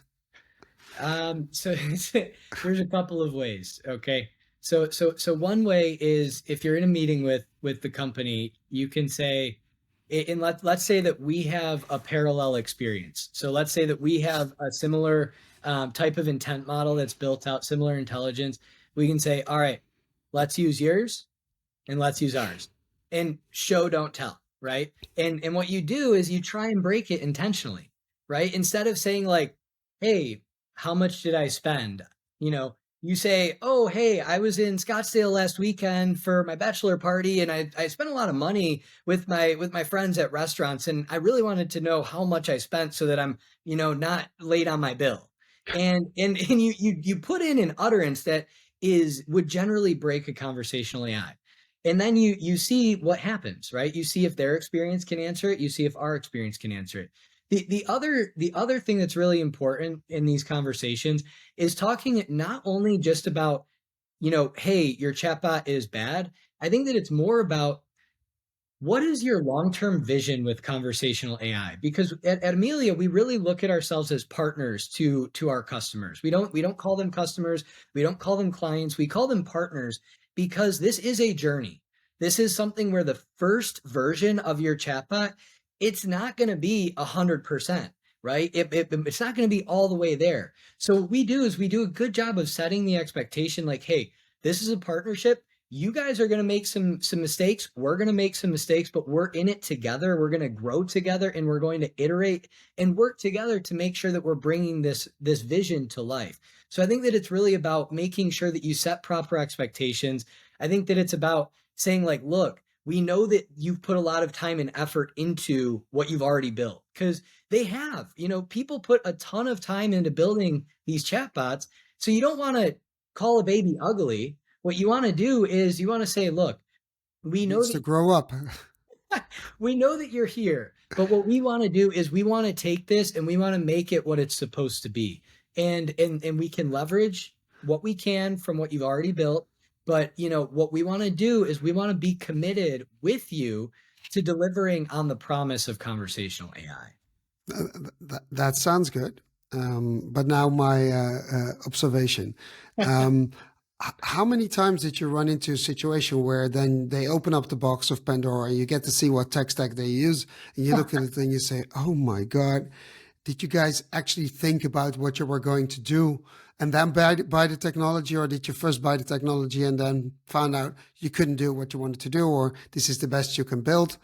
So there's a couple of ways. Okay. So one way is if you're in a meeting with the company, you can say, and let's say that we have a parallel experience. So let's say that we have a similar type of intent model that's built out, similar intelligence. We can say, all right, let's use yours and let's use ours, and show don't tell, right? And what you do is you try and break it intentionally, right? Instead of saying like, hey, how much did I spend? You know, you say, oh, hey, I was in Scottsdale last weekend for my bachelor party and I spent a lot of money with my friends at restaurants and I really wanted to know how much I spent so that I'm, not late on my bill. And you put in an utterance that would generally break a conversational AI. And then you see what happens, right? You see if their experience can answer it, you see if our experience can answer it. The other thing that's really important in these conversations is talking not only just about, hey, your chatbot is bad. I think that it's more about what is your long-term vision with conversational AI? Because at Amelia, we really look at ourselves as partners to our customers. We don't call them customers, we don't call them clients, we call them partners because this is a journey. This is something where the first version of your chatbot, it's not going to be 100%, right? It's not going to be all the way there. So what we do is we do a good job of setting the expectation like, hey, this is a partnership. You guys are going to make some mistakes. We're going to make some mistakes, but we're in it together. We're going to grow together and we're going to iterate and work together to make sure that we're bringing this vision to life. So I think that it's really about making sure that you set proper expectations. I think that it's about saying like, look, we know that you've put a lot of time and effort into what you've already built because they have, people put a ton of time into building these chatbots. So you don't want to call a baby ugly. What you want to do is you want to say, look, we It know needs to grow up. that you're here, but what we want to do is we want to take this and we want to make it what it's supposed to be. And we can leverage what we can from what you've already built. But what we want to do is we want to be committed with you to delivering on the promise of conversational AI. That sounds good. But now my observation. Um, how many times did you run into a situation where then they open up the box of Pandora and you get to see what tech stack they use and you look at it and you say, oh my God, did you guys actually think about what you were going to do and then buy the technology, or did you first buy the technology and then found out you couldn't do what you wanted to do, or this is the best you can build?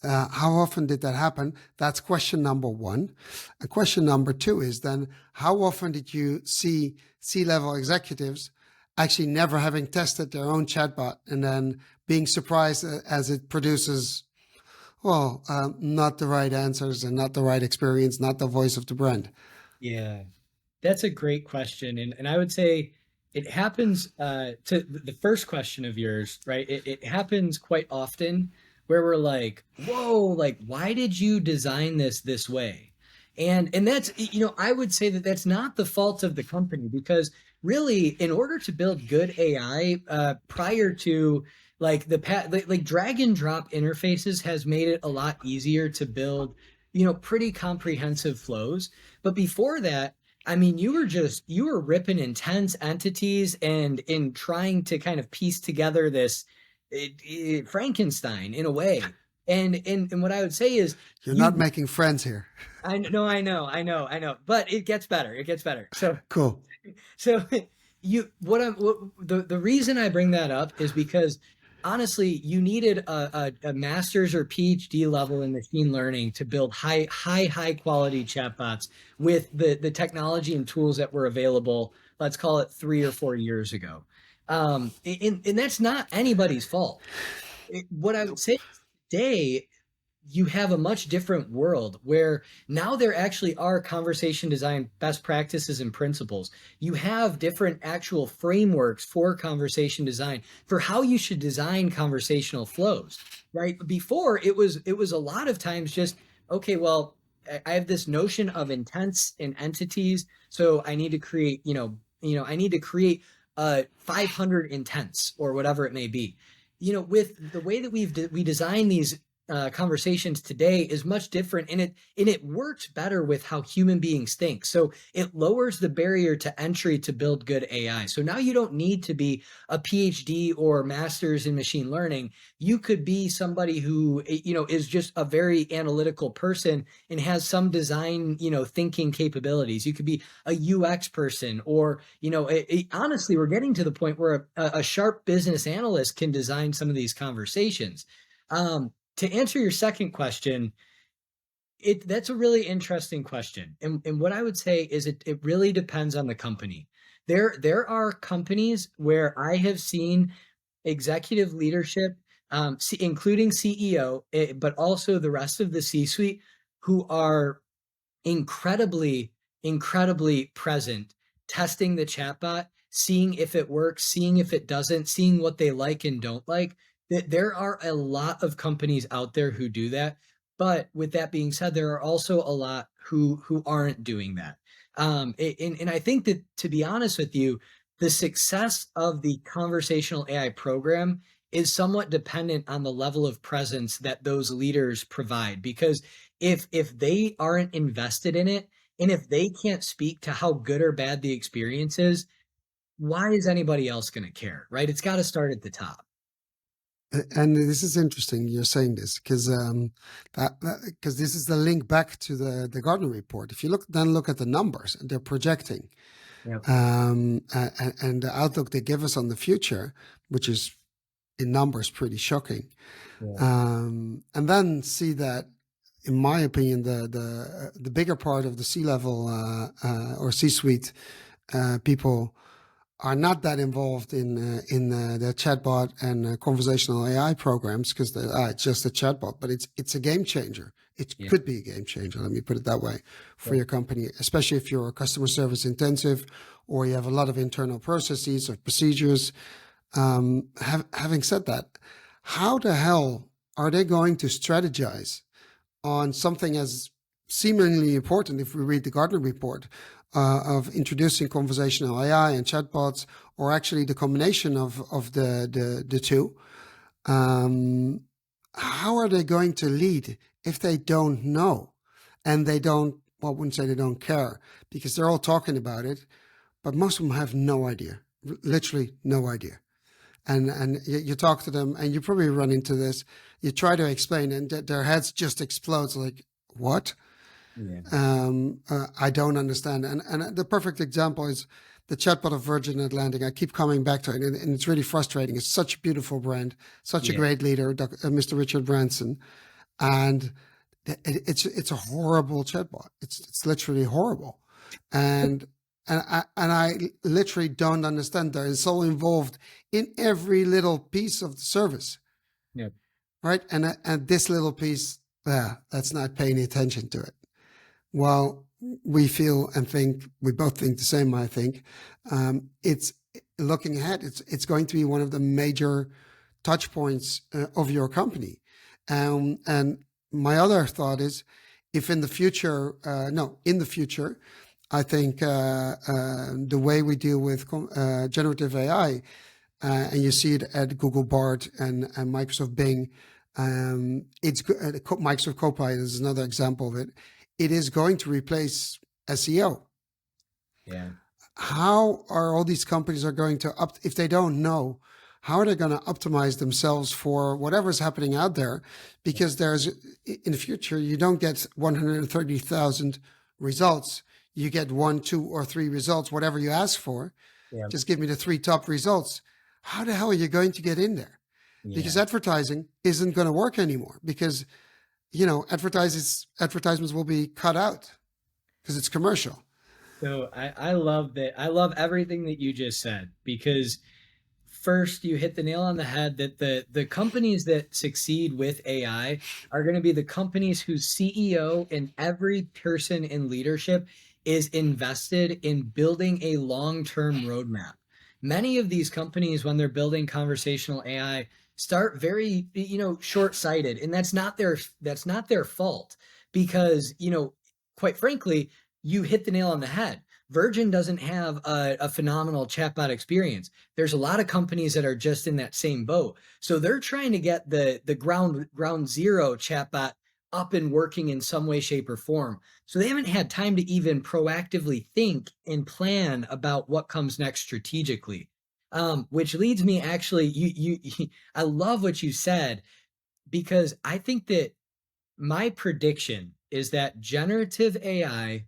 How often did that happen? That's question number one. And question number two is then, how often did you see C-level executives actually never having tested their own chatbot and then being surprised as it produces, well, not the right answers and not the right experience, not the voice of the brand? Yeah. That's a great question. And I would say it happens to the first question of yours, right? It happens quite often where we're like, whoa, like, why did you design this way? And that's, I would say that that's not the fault of the company because really, in order to build good AI, prior to like like drag and drop interfaces has made it a lot easier to build, pretty comprehensive flows. But before that, I mean, you were ripping intense entities and in trying to kind of piece together this Frankenstein in a way. And what I would say is You're not you making friends here. I know, but it gets better. It gets better. So Cool. so the reason I bring that up is because honestly, you needed a master's or PhD level in machine learning to build high quality chatbots with the technology and tools that were available. Let's call it 3 or 4 years ago. And that's not anybody's fault. What I would say today, you have a much different world where now there actually are conversation design best practices and principles. You have different actual frameworks for conversation design for how you should design conversational flows, right? Before it was a lot of times just, okay, well, I have this notion of intents and entities, so I need to create, I need to create 500 intents or whatever it may be. With the way that we design these conversations today is much different, and it works better with how human beings think. So it lowers the barrier to entry to build good AI. So now you don't need to be a PhD or master's in machine learning. You could be somebody who is just a very analytical person and has some design thinking capabilities. You could be a UX person, or honestly, we're getting to the point where a sharp business analyst can design some of these conversations. To answer your second question, That's a really interesting question. And what I would say is it really depends on the company. There are companies where I have seen executive leadership, including CEO, but also the rest of the C-suite, who are incredibly present, testing the chatbot, seeing if it works, seeing if it doesn't, seeing what they like and don't like. There are a lot of companies out there who do that. But with that being said, there are also a lot who aren't doing that. And I think that, to be honest with you, the success of the conversational AI program is somewhat dependent on the level of presence that those leaders provide. Because if they aren't invested in it, and if they can't speak to how good or bad the experience is, why is anybody else going to care, right? It's got to start at the top. And this is interesting. You're saying this because because this is the link back to the Gartner report. If you look at the numbers, they're projecting Yep. and the outlook they give us on the future, which is in numbers pretty shocking. Yeah. And then see that, in my opinion, the bigger part of the C-level or C-suite people are not that involved in the chatbot and conversational AI programs because it's just a chatbot, but it's a game changer. It Yeah. could be a game changer. Let me put it that way for Yeah. your company, especially if you're customer service intensive or you have a lot of internal processes or procedures. Having said that, how the hell are they going to strategize on something as seemingly important, if we read the Gartner report, of introducing conversational AI and chatbots, or actually the combination of the two? Um, how are they going to lead if they don't know? And they don't, well, I wouldn't say they don't care, because they're all talking about it, but most of them have no idea, literally no idea. And you talk to them, and you probably run into this. You try to explain, and their heads just explodes. Like, what? Yeah. I don't understand. And the perfect example is the chatbot of Virgin Atlantic. I keep coming back to it, and it's really frustrating. It's such a beautiful brand, such a Yeah. great leader, Mr. Richard Branson, and it's a horrible chatbot. It's literally horrible, and I literally don't understand. They're so involved in every little piece of the service, Yeah. right? And this little piece, that's not paying attention to it. Well, we feel and think, we both think the same, I think. It's looking ahead, it's going to be one of the major touch points of your company. And my other thought is, if in the future, no, in the future, I think the way we deal with generative AI, and you see it at Google Bard and Microsoft Bing, it's Microsoft Copilot is another example of it. It is going to replace SEO. Yeah. How are all these companies are going to if they don't know, how are they going to optimize themselves for whatever's happening out there? Because there's, in the future, you don't get 130,000 results. You get 1, 2, or 3 results, whatever you ask for. Yeah. Just give me the 3 top results. How the hell are you going to get in there? Because Yeah. advertising isn't going to work anymore, because advertisements will be cut out because it's commercial. So I love that. I love everything that you just said, because first you hit the nail on the head that the companies that succeed with AI are going to be the companies whose CEO and every person in leadership is invested in building a long-term roadmap. Many of these companies, when they're building conversational AI, start very, short-sighted, and that's not their fault, because, quite frankly, you hit the nail on the head. Virgin doesn't have a phenomenal chatbot experience. There's a lot of companies that are just in that same boat. So they're trying to get the ground zero chatbot up and working in some way, shape, or form. So they haven't had time to even proactively think and plan about what comes next strategically. Which leads me, actually, I love what you said, because I think that my prediction is that generative AI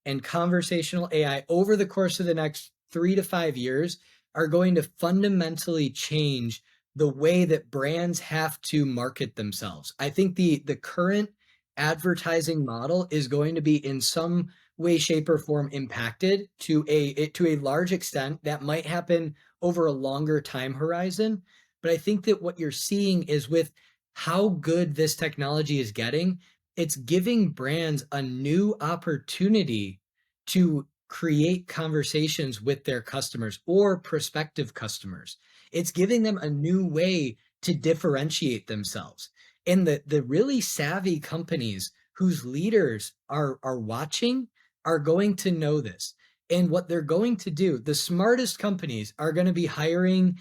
and conversational AI over the course of the next 3 to 5 years are going to fundamentally change the way that brands have to market themselves. I think the current advertising model is going to be in some way, shape, or form impacted to a large extent. That might happen over a longer time horizon. But I think that what you're seeing is with how good this technology is getting, it's giving brands a new opportunity to create conversations with their customers or prospective customers. It's giving them a new way to differentiate themselves. And the really savvy companies whose leaders are watching are going to know this. And what they're going to do, the smartest companies are going to be hiring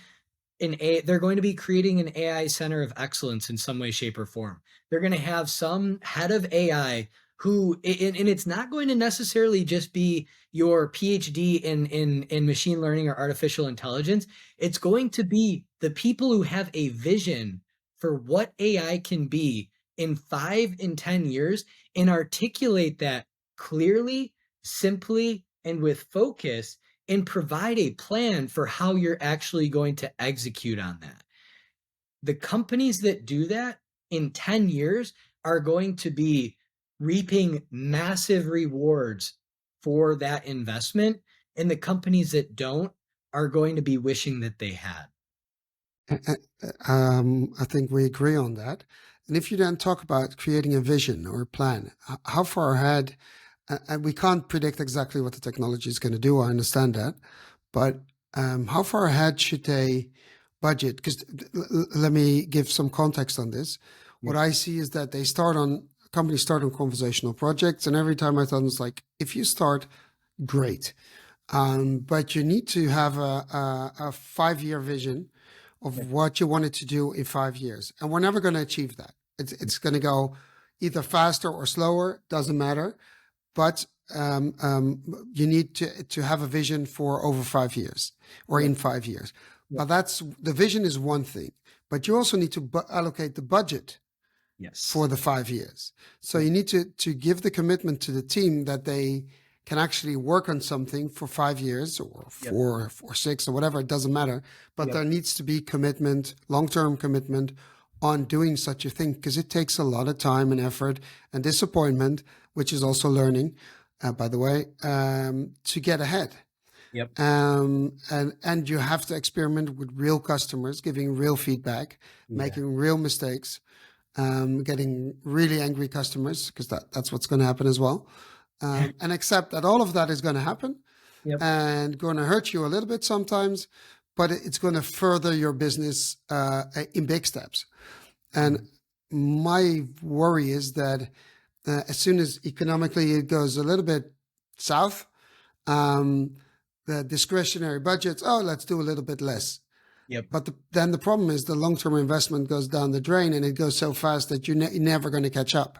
they're going to be creating an AI center of excellence in some way, shape, or form. They're going to have some head of AI who, and it's not going to necessarily just be your PhD in machine learning or artificial intelligence. It's going to be the people who have a vision for what AI can be in 5 and 10 years and articulate that clearly, simply, and with focus, and provide a plan for how you're actually going to execute on that. The companies that do that in 10 years are going to be reaping massive rewards for that investment. And the companies that don't are going to be wishing that they had. I think we agree on that. And if you then talk about creating a vision or a plan, how far ahead, and we can't predict exactly what the technology is going to do, I understand that, but how far ahead should they budget? Because let me give some context on this. What I see is that companies start on conversational projects, and every time I thought it's like, if you start, great. But you need to have a 5-year vision of what you wanted to do in 5 years. And we're never going to achieve that. It's going to go either faster or slower, doesn't matter. But you need to have a vision for over 5 years or in 5 years. But the vision is one thing, but you also need to allocate the budget for the 5 years. So you need to give the commitment to the team that they can actually work on something for 5 years or 4 or 6 or whatever, it doesn't matter. But there needs to be commitment, long-term commitment on doing such a thing, because it takes a lot of time and effort and disappointment, which is also learning, by the way, to get ahead. And you have to experiment with real customers, giving real feedback, making real mistakes, getting really angry customers, because that's what's going to happen as well. And accept that all of that is going to happen and going to hurt you a little bit sometimes, but it's going to further your business in big steps. And my worry is that as soon as economically it goes a little bit south, the discretionary budgets, let's do a little bit less. But then the problem is the long-term investment goes down the drain, and it goes so fast that you're never going to catch up.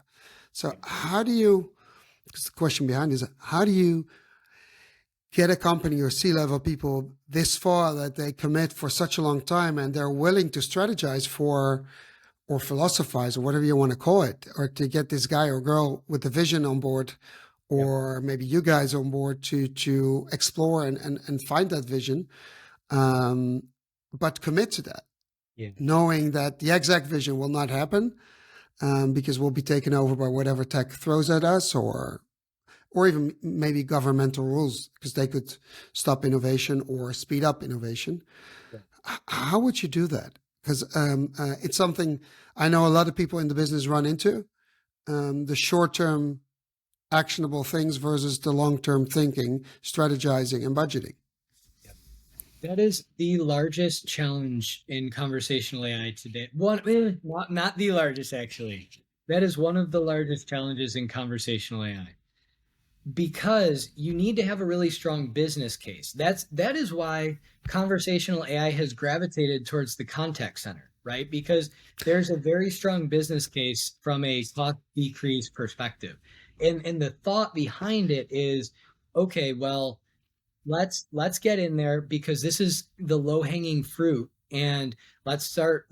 So how do you, because the question behind is, how do you get a company or C-level people this far that they commit for such a long time and they're willing to strategize for or philosophize or whatever you want to call it, or to get this guy or girl with the vision on board, or maybe you guys on board to explore and find that vision, but commit to that, knowing that the exact vision will not happen, because we'll be taken over by whatever tech throws at us, or even maybe governmental rules, because they could stop innovation or speed up innovation. How would you do that? Because it's something I know a lot of people in the business run into, the short-term actionable things versus the long-term thinking, strategizing, and budgeting. That is the largest challenge in conversational AI today. Not the largest, actually. That is one of the largest challenges in conversational AI, because you need to have a really strong business case. That is why conversational AI has gravitated towards the contact center, right? Because there's a very strong business case from a cost decrease perspective. And the thought behind it is, okay, well, let's get in there, because this is the low-hanging fruit, and let's start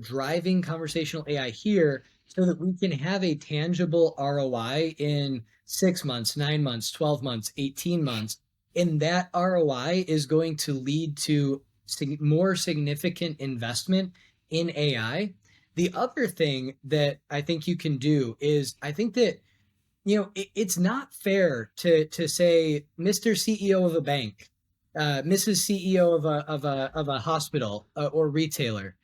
driving conversational AI here so that we can have a tangible ROI in 6 months, 9 months, 12 months, 18 months. And that ROI is going to lead to more significant investment in AI. The other thing that I think you can do is I think that it's not fair to say Mr. CEO of a bank, Mrs. CEO of a hospital or retailer.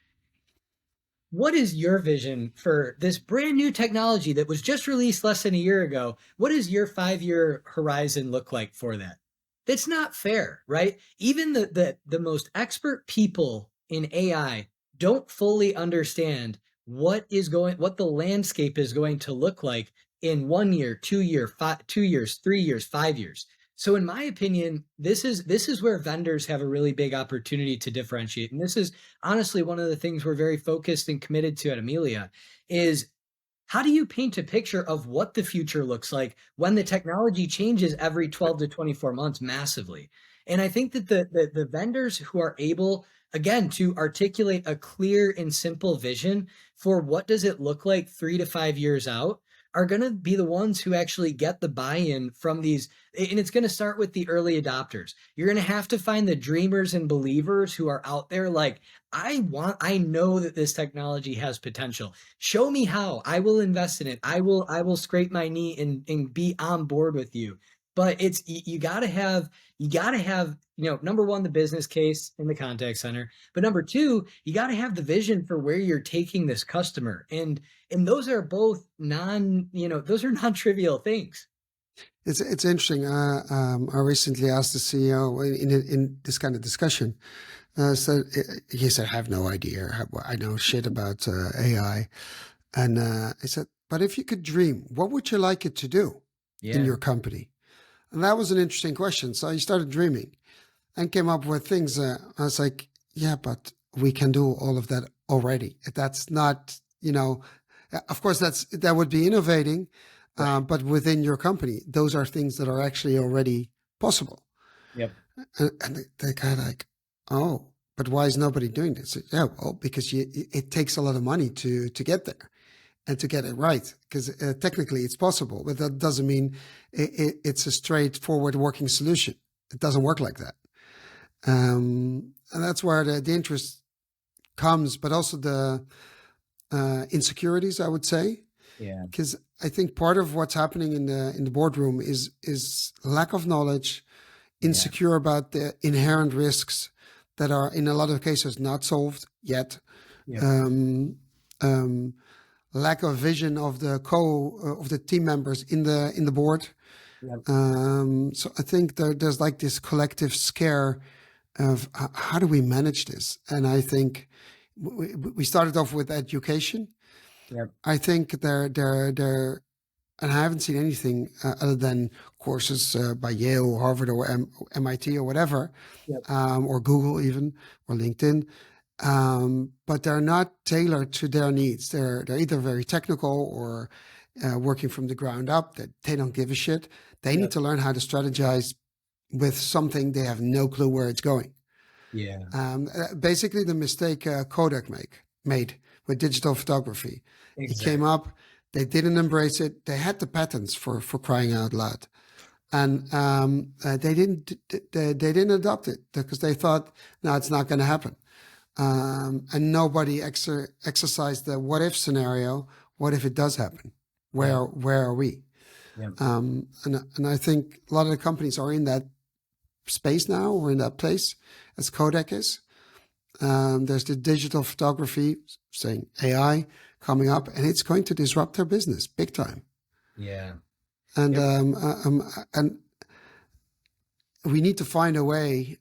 What is your vision for this brand new technology that was just released less than a year ago? What does your 5 year horizon look like for that? That's not fair, right? Even the most expert people in AI don't fully understand what the landscape is going to look like in 1 year, 2 year, 2 years, 3 years, 5 years. So in my opinion, this is where vendors have a really big opportunity to differentiate. And this is honestly one of the things we're very focused and committed to at Amelia is how do you paint a picture of what the future looks like when the technology changes every 12 to 24 months massively? And I think that the vendors who are able, again, to articulate a clear and simple vision for what does it look like 3 to 5 years out are going to be the ones who actually get the buy-in from these. And it's going to start with the early adopters. You're going to have to find the dreamers and believers who are out there like, I know that this technology has potential. Show me how. I will invest in it. I will scrape my knee and be on board with you. But it's you gotta have number one, the business case in the contact center. But number two, you gotta have the vision for where you're taking this customer. And those are both those are non-trivial things. It's interesting. I recently asked the CEO in this kind of discussion. So he said, "I have no idea. I know shit about AI." And I said, "But if you could dream, what would you like it to do in Yeah. your company?" And that was an interesting question. So he started dreaming and came up with things. I was like, "Yeah, but we can do all of that already. That's not, of course, that would be innovating, Right. but within your company, those are things that are actually already possible." Yep. And they kind of like, "Oh, but why is nobody doing this?" Yeah, well, because it takes a lot of money to get there and to get it right. Because technically it's possible, but that doesn't mean it's a straightforward working solution. It doesn't work like that. And that's where the interest comes, but also the insecurities, I would say, Yeah. because I think part of what's happening in the boardroom is lack of knowledge, Yeah. insecure about the inherent risks that are in a lot of cases not solved yet. Yep. Um, um, Lack of vision of the team members in the board. Yep. So I think there's like this collective scare of how do we manage this? And I think we started off with education. Yep. I think there, and I haven't seen anything other than courses by Yale, or Harvard, or MIT, or whatever, Yep. or Google even, or LinkedIn. But they're not tailored to their needs. They're either very technical or working from the ground up. That they don't give a shit. They need Yep. to learn how to strategize with something they have no clue where it's going. Yeah. Basically, the mistake Kodak made with digital photography. It came Exactly. up. They didn't embrace it. They had the patents for crying out loud, and they didn't adopt it because they thought, no, it's not going to happen. And nobody exercised the what if scenario. What if it does happen? Yep. Where are we? Yep. And I think a lot of the companies are in that space now, or in that place, as Kodak is. There's the digital photography, saying AI, coming up, and it's going to disrupt their business big time. Yeah. And Yep. and we need to find a way.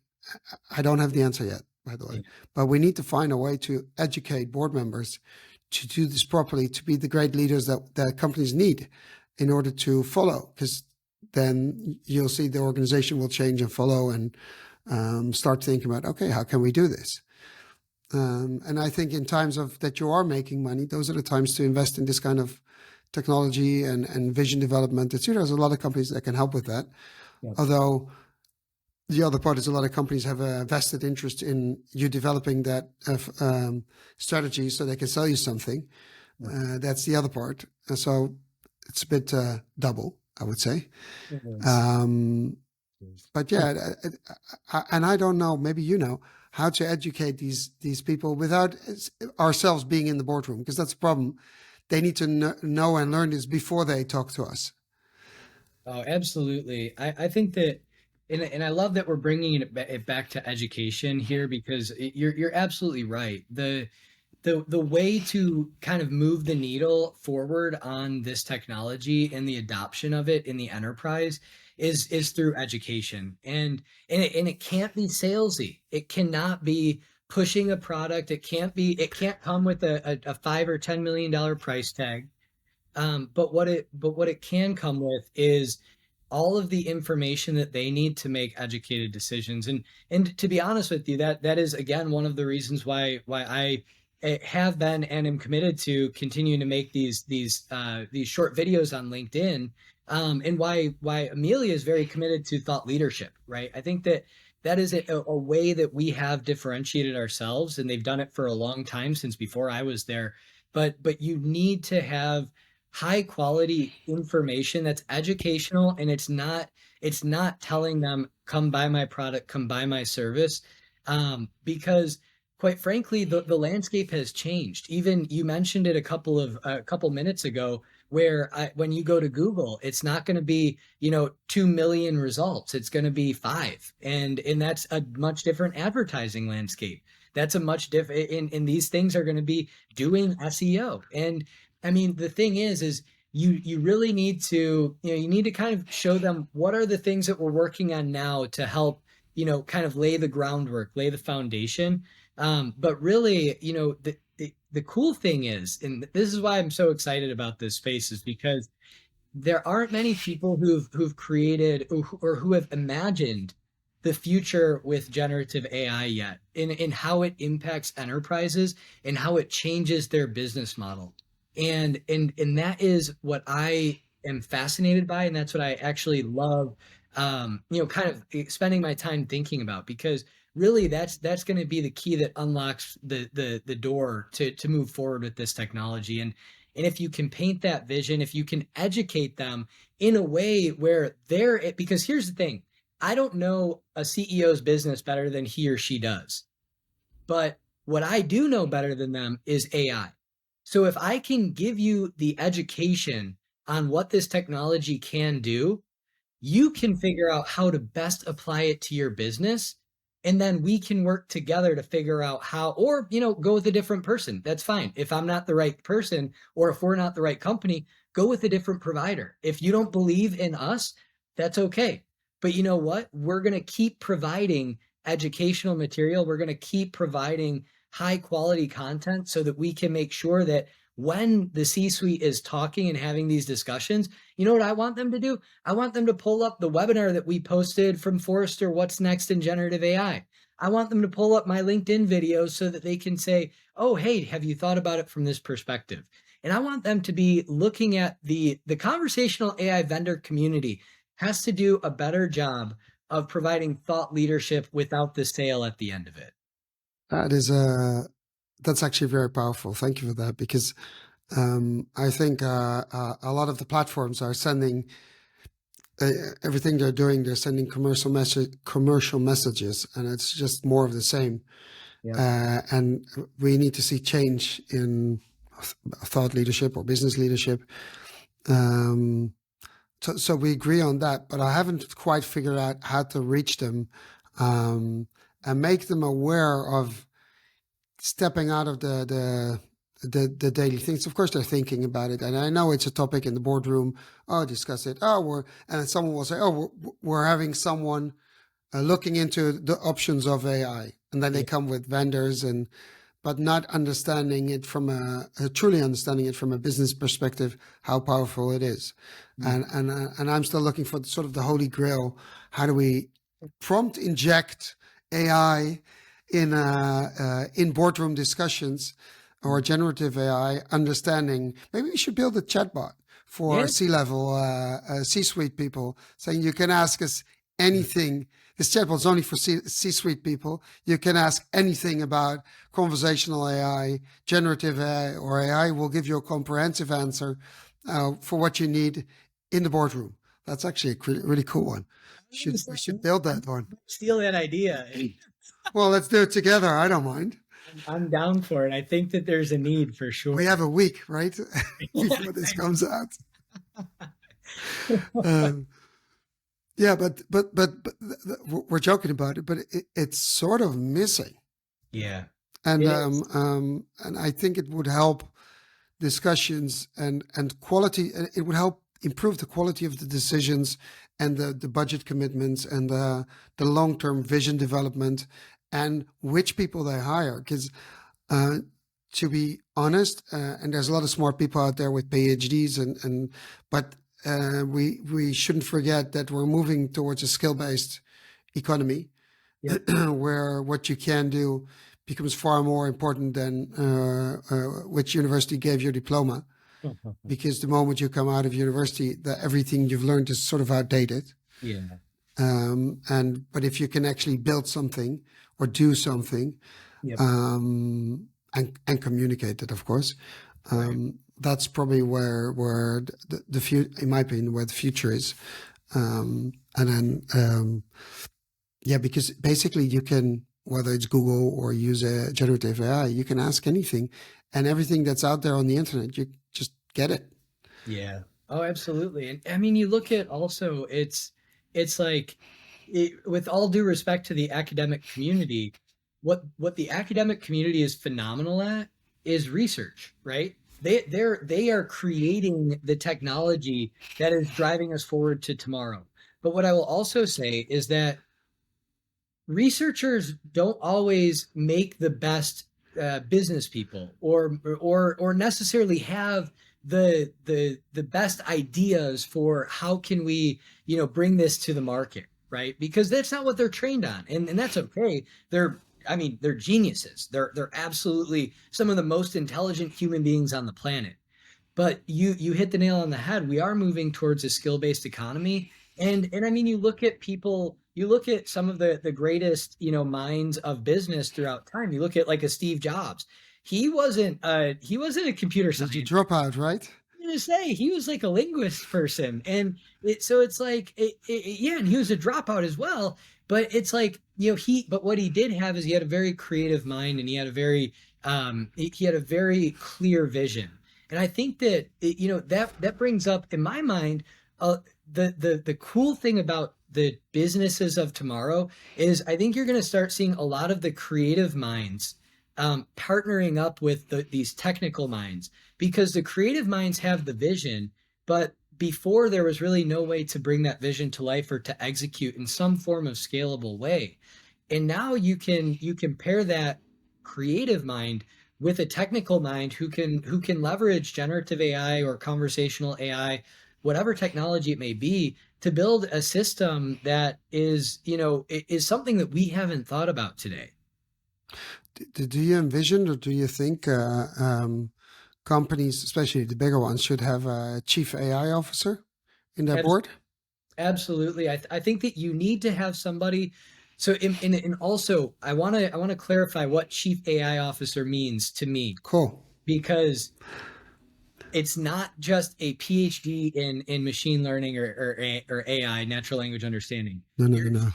I don't have the answer yet, by the way, Yeah. but we need to find a way to educate board members to do this properly, to be the great leaders that companies need in order to follow. Because then you'll see the organization will change and follow, and start thinking about, okay, how can we do this? And I think in times of that you are making money, those are the times to invest in this kind of technology and vision development. There's a lot of companies that can help with that. Yep. Although the other part is a lot of companies have a vested interest in you developing that strategy so they can sell you something. Yep. That's the other part. And so it's a bit double, I would say. It is. Um, It is. but yeah, and I don't know, maybe how to educate these people without ourselves being in the boardroom, because that's the problem. They need to know and learn this before they talk to us. Oh, absolutely. I think that, and I love that we're bringing it back to education here because you're absolutely right. The way to kind of move the needle forward on this technology and the adoption of it in the enterprise is through education. And it can't be salesy. It cannot be pushing a product. It can't come with a $5 or $10 million price tag. But what it can come with is all of the information that they need to make educated decisions. And to be honest with you, that is again one of the reasons why I have been and am committed to continuing to make these short videos on LinkedIn, and why Amelia is very committed to thought leadership. Right, I think that is a way that we have differentiated ourselves, and they've done it for a long time since before I was there. But you need to have high quality information that's educational, and it's not telling them come buy my product, come buy my service, because quite frankly the landscape has changed. Even you mentioned it a couple minutes ago, where when you go to Google, it's not going to be 2 million results, it's going to be 5, and that's a much different advertising landscape. That's a much different, and these things are going to be doing SEO. And I mean, the thing is you really need to, you need to kind of show them what are the things that we're working on now to help, kind of lay the groundwork, lay the foundation. But really, the cool thing is, and this is why I'm so excited about this space, is because there aren't many people who've created or who have imagined the future with generative AI yet, in how it impacts enterprises and how it changes their business model. And that is what I am fascinated by, and that's what I actually love, kind of spending my time thinking about, because really that's going to be the key that unlocks the door to move forward with this technology. And if you can paint that vision, if you can educate them in a way where because here's the thing, I don't know a CEO's business better than he or she does. But what I do know better than them is AI. So if I can give you the education on what this technology can do, you can figure out how to best apply it to your business. And then we can work together to figure out how, or, go with a different person. That's fine. If I'm not the right person, or if we're not the right company, go with a different provider. If you don't believe in us, that's okay. But you know what? We're going to keep providing educational material. We're going to keep providing high quality content so that we can make sure that when the C-suite is talking and having these discussions, you know what I want them to do? I want them to pull up the webinar that we posted from Forrester, What's Next in Generative AI. I want them to pull up my LinkedIn videos so that they can say, oh, hey, have you thought about it from this perspective? And I want them to be looking at the conversational AI vendor community has to do a better job of providing thought leadership without the sale at the end of it. That is that's actually very powerful. Thank you for that, because I think a lot of the platforms are sending everything they're doing. They're sending commercial messages, and it's just more of the same. Yeah. And we need to see change in thought leadership or business leadership. So we agree on that, but I haven't quite figured out how to reach them and make them aware of stepping out of the daily things. Of course, they're thinking about it, and I know it's a topic in the boardroom. Oh, discuss it. Oh, and someone will say, "Oh, we're having someone looking into the options of AI," and then they come with vendors but not understanding it from truly understanding it from a business perspective, how powerful it is. And I'm still looking for sort of the holy grail. How do we prompt inject AI in boardroom discussions or generative AI understanding? Maybe we should build a chatbot for C-level, C-suite people, saying you can ask us anything. This chatbot's only for C-suite people. You can ask anything about conversational AI, generative AI, or AI will give you a comprehensive answer for what you need in the boardroom. That's actually a really cool one. We should build that one. Steal that idea. Well, let's do it together. I don't mind. I'm down for it. I think that there's a need for We sure. have a week, right, before this comes out. Um, yeah, we're joking about it, but it's sort of missing, Yeah, and it is. I think it would help discussions and quality. It would help improve the quality of the decisions and the budget commitments and the long term vision development and which people they hire. Because uh, to be honest, and there's a lot of smart people out there with PhDs and but we shouldn't forget that we're moving towards a skill based economy Yep. where what you can do becomes far more important than which university gave your diploma. Because the moment you come out of university, everything you've learned is sort of outdated. Yeah. And but if you can actually build something or do something Yep. and communicate it, of course, Right. that's probably where the future, in my opinion, where the future is. And then yeah, because basically you can, whether it's Google or use a generative AI, you can ask anything, and everything that's out there on the internet, you just get it. Yeah. Oh, absolutely. And I mean, you look at also, it's like, with all due respect to the academic community, what the academic community is phenomenal at is research, right? They are creating the technology that is driving us forward to tomorrow. But what I will also say is that researchers don't always make the best business people, or necessarily have the best ideas for how can we bring this to the market, right? Because that's not what they're trained on, and that's okay. They're geniuses. They're absolutely some of the most intelligent human beings on the planet. But you hit the nail on the head. We are moving towards a skill-based economy. And I mean, you look at people, you look at some of the greatest, minds of business throughout time. You look at like a Steve Jobs. He wasn't a computer Did you scientist. drop out, right? To say he was like a linguist person, and it's like yeah, and he was a dropout as well. But it's like, but what he did have is he had a very creative mind, and he had a very he had a very clear vision. And I think that that brings up in my mind uh the cool thing about the businesses of tomorrow is I think you're going to start seeing a lot of the creative minds partnering up with these technical minds, because the creative minds have the vision, but before there was really no way to bring that vision to life or to execute in some form of scalable way. And now you can pair that creative mind with a technical mind who can leverage generative AI or conversational AI, whatever technology it may be, to build a system that is something that we haven't thought about today. Do you envision or do you think companies, especially the bigger ones, should have a chief AI officer in their board? Absolutely. I think that you need to have somebody. So in also, I want to clarify what chief AI officer means to me, Cool. because it's not just a PhD in machine learning or AI, natural language understanding. No, no, no, Your no.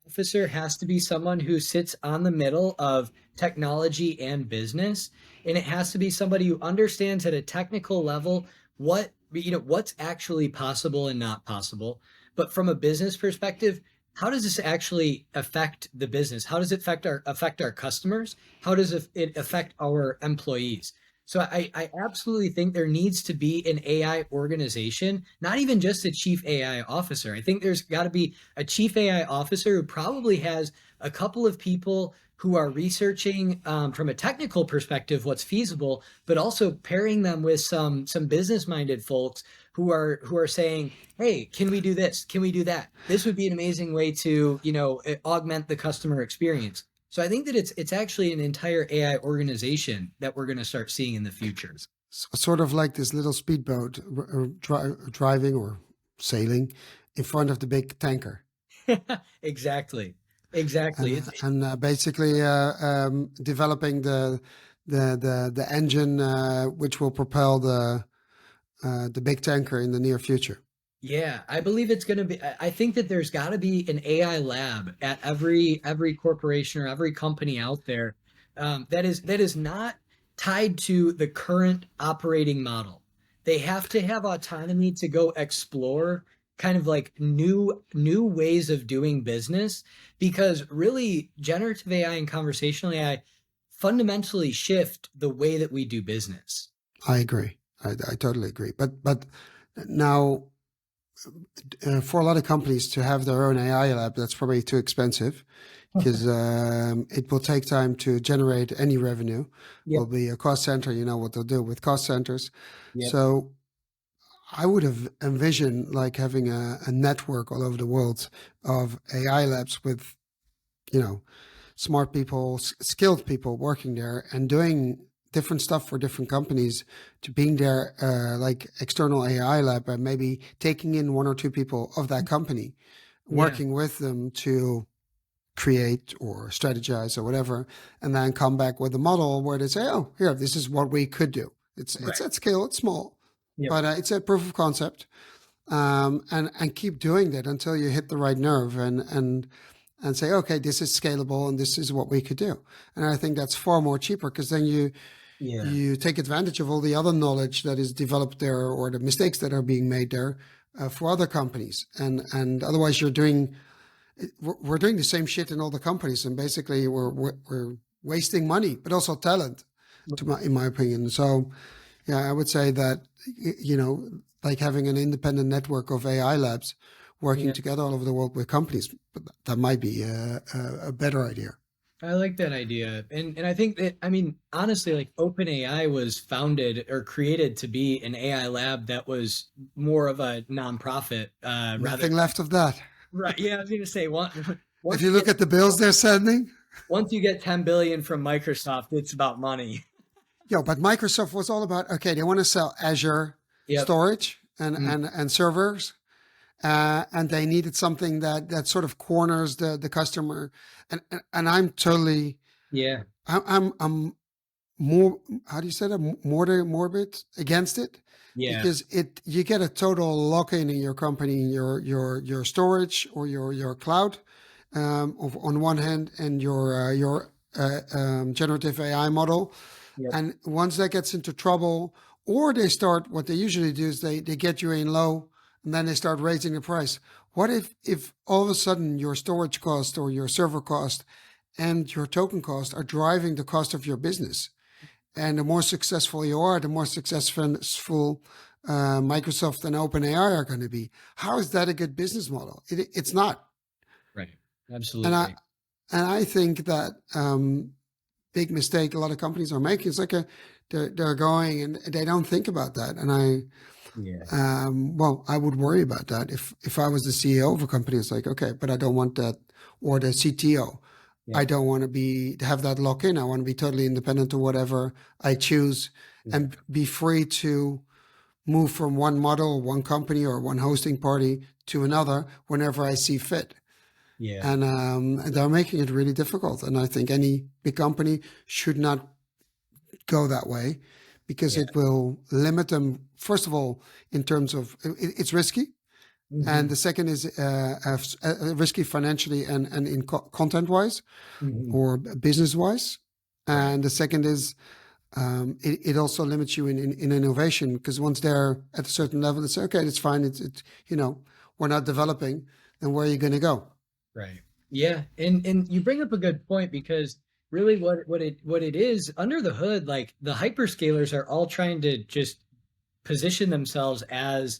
officer has to be someone who sits on the middle of technology and business, and it has to be somebody who understands at a technical level what's actually possible and not possible. But from a business perspective, how does this actually affect the business? How does it affect our customers? How does it affect our employees? So I absolutely think there needs to be an AI organization, not even just a chief AI officer. I think there's got to be a chief AI officer who probably has a couple of people who are researching from a technical perspective what's feasible, but also pairing them with some business minded folks who are saying, "Hey, can we do this? Can we do that? This would be an amazing way to augment the customer experience." So I think that it's actually an entire AI organization that we're going to start seeing in the future. Sort of like this little speedboat driving or sailing in front of the big tanker. Exactly. Exactly. And basically developing the engine which will propel the big tanker in the near future. Yeah, I believe it's going to be. I think that there's got to be an AI lab at every corporation or every company out there, that is not tied to the current operating model. They have to have autonomy to go explore kind of like new ways of doing business, because really generative AI and conversational AI fundamentally shift the way that we do business. I agree. I totally agree. But now, for a lot of companies to have their own AI lab, that's probably too expensive because it will take time to generate any revenue. Will Yep. be a cost center. You know what they'll do with cost centers. Yep. So I would have envisioned like having a network all over the world of AI labs with, you know, smart people, skilled people working there and doing different stuff for different companies, to being there like external AI lab and maybe taking in one or two people of that company, Yeah. working with them to create or strategize or whatever, and then come back with a model where they say, oh, here, this is what we could do. It's Right. at scale, it's small, Yep. but it's a proof of concept, and keep doing that until you hit the right nerve and say, okay, this is scalable and this is what we could do. And I think that's far more cheaper because then Yeah. you take advantage of all the other knowledge that is developed there or the mistakes that are being made there for other companies. And otherwise, we're doing the same shit in all the companies, and basically we're wasting money, but also talent, in my opinion. So yeah, I would say that, like having an independent network of AI labs working Yeah. together all over the world with companies, but that might be a better idea. I like that idea. And I think that, I mean, honestly, like OpenAI was founded or created to be an AI lab that was more of a nonprofit, rather Nothing than, left of that. right. Yeah, I was going to say If once you you look get at the bills they're sending, 10 billion from Microsoft, it's about money. but Microsoft was all about, okay, they want to sell Azure Yep. storage and Mm, and servers, and they needed something that sort of corners the customer, and I'm totally, yeah. I'm more, how do you say that, morbid against it, Yeah. because it you get a total lock-in your company, your storage or your cloud, on one hand, and your generative AI model. Yep. And once that gets into trouble, or they start, what they usually do is they get you in low, and then they start raising the price. What if all of a sudden your storage cost or your server cost and your token cost are driving the cost of your business? And the more successful you are, the more successful Microsoft and OpenAI are going to be. How is that a good business model? It's not. Right. And I Absolutely. and I think that big mistake a lot of companies are making is like they're going and they don't think about that. And Yeah. I would worry about that if I was the CEO of a company. It's like, okay, but I don't want that, or the CTO. I Yep. don't want to have that lock in. I want to be totally independent to whatever I choose and Exactly. be free to move from one model, one company, or one hosting party to another whenever I see fit. Yeah. And they're making it really difficult. And I think any big company should not go that way because Yeah. it will limit them, first of all, in terms of it's risky. And Hmm. the second is risky financially and in content wise Hmm. or business wise. Right. And the second is it also limits you in innovation, because once they're at a certain level, they say, okay, it's fine. We're not developing. Then where are you going to go? Right. Yeah. And you bring up a good point, because really what it is under the hood, like the hyperscalers are all trying to just position themselves as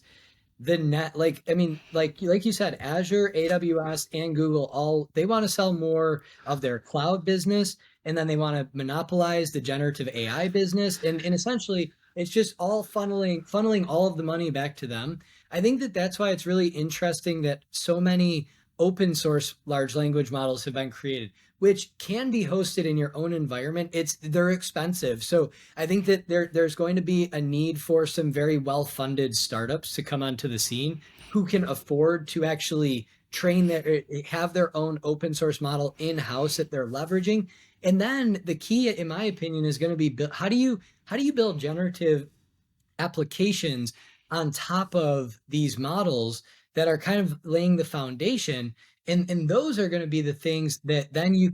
the net, like, I mean, like you said, Azure, AWS, and Google, all they want to sell more of their cloud business, and then they want to monopolize the generative AI business, and essentially it's just all funneling all of the money back to them. I think that that's why it's really interesting that so many open source large language models have been created, which can be hosted in your own environment. They're expensive, so I think that there's going to be a need for some very well-funded startups to come onto the scene who can afford to actually have their own open source model in-house that they're leveraging. And then the key, in my opinion, is going to be how do you build generative applications on top of these models that are kind of laying the foundation. And those are going to be the things that then you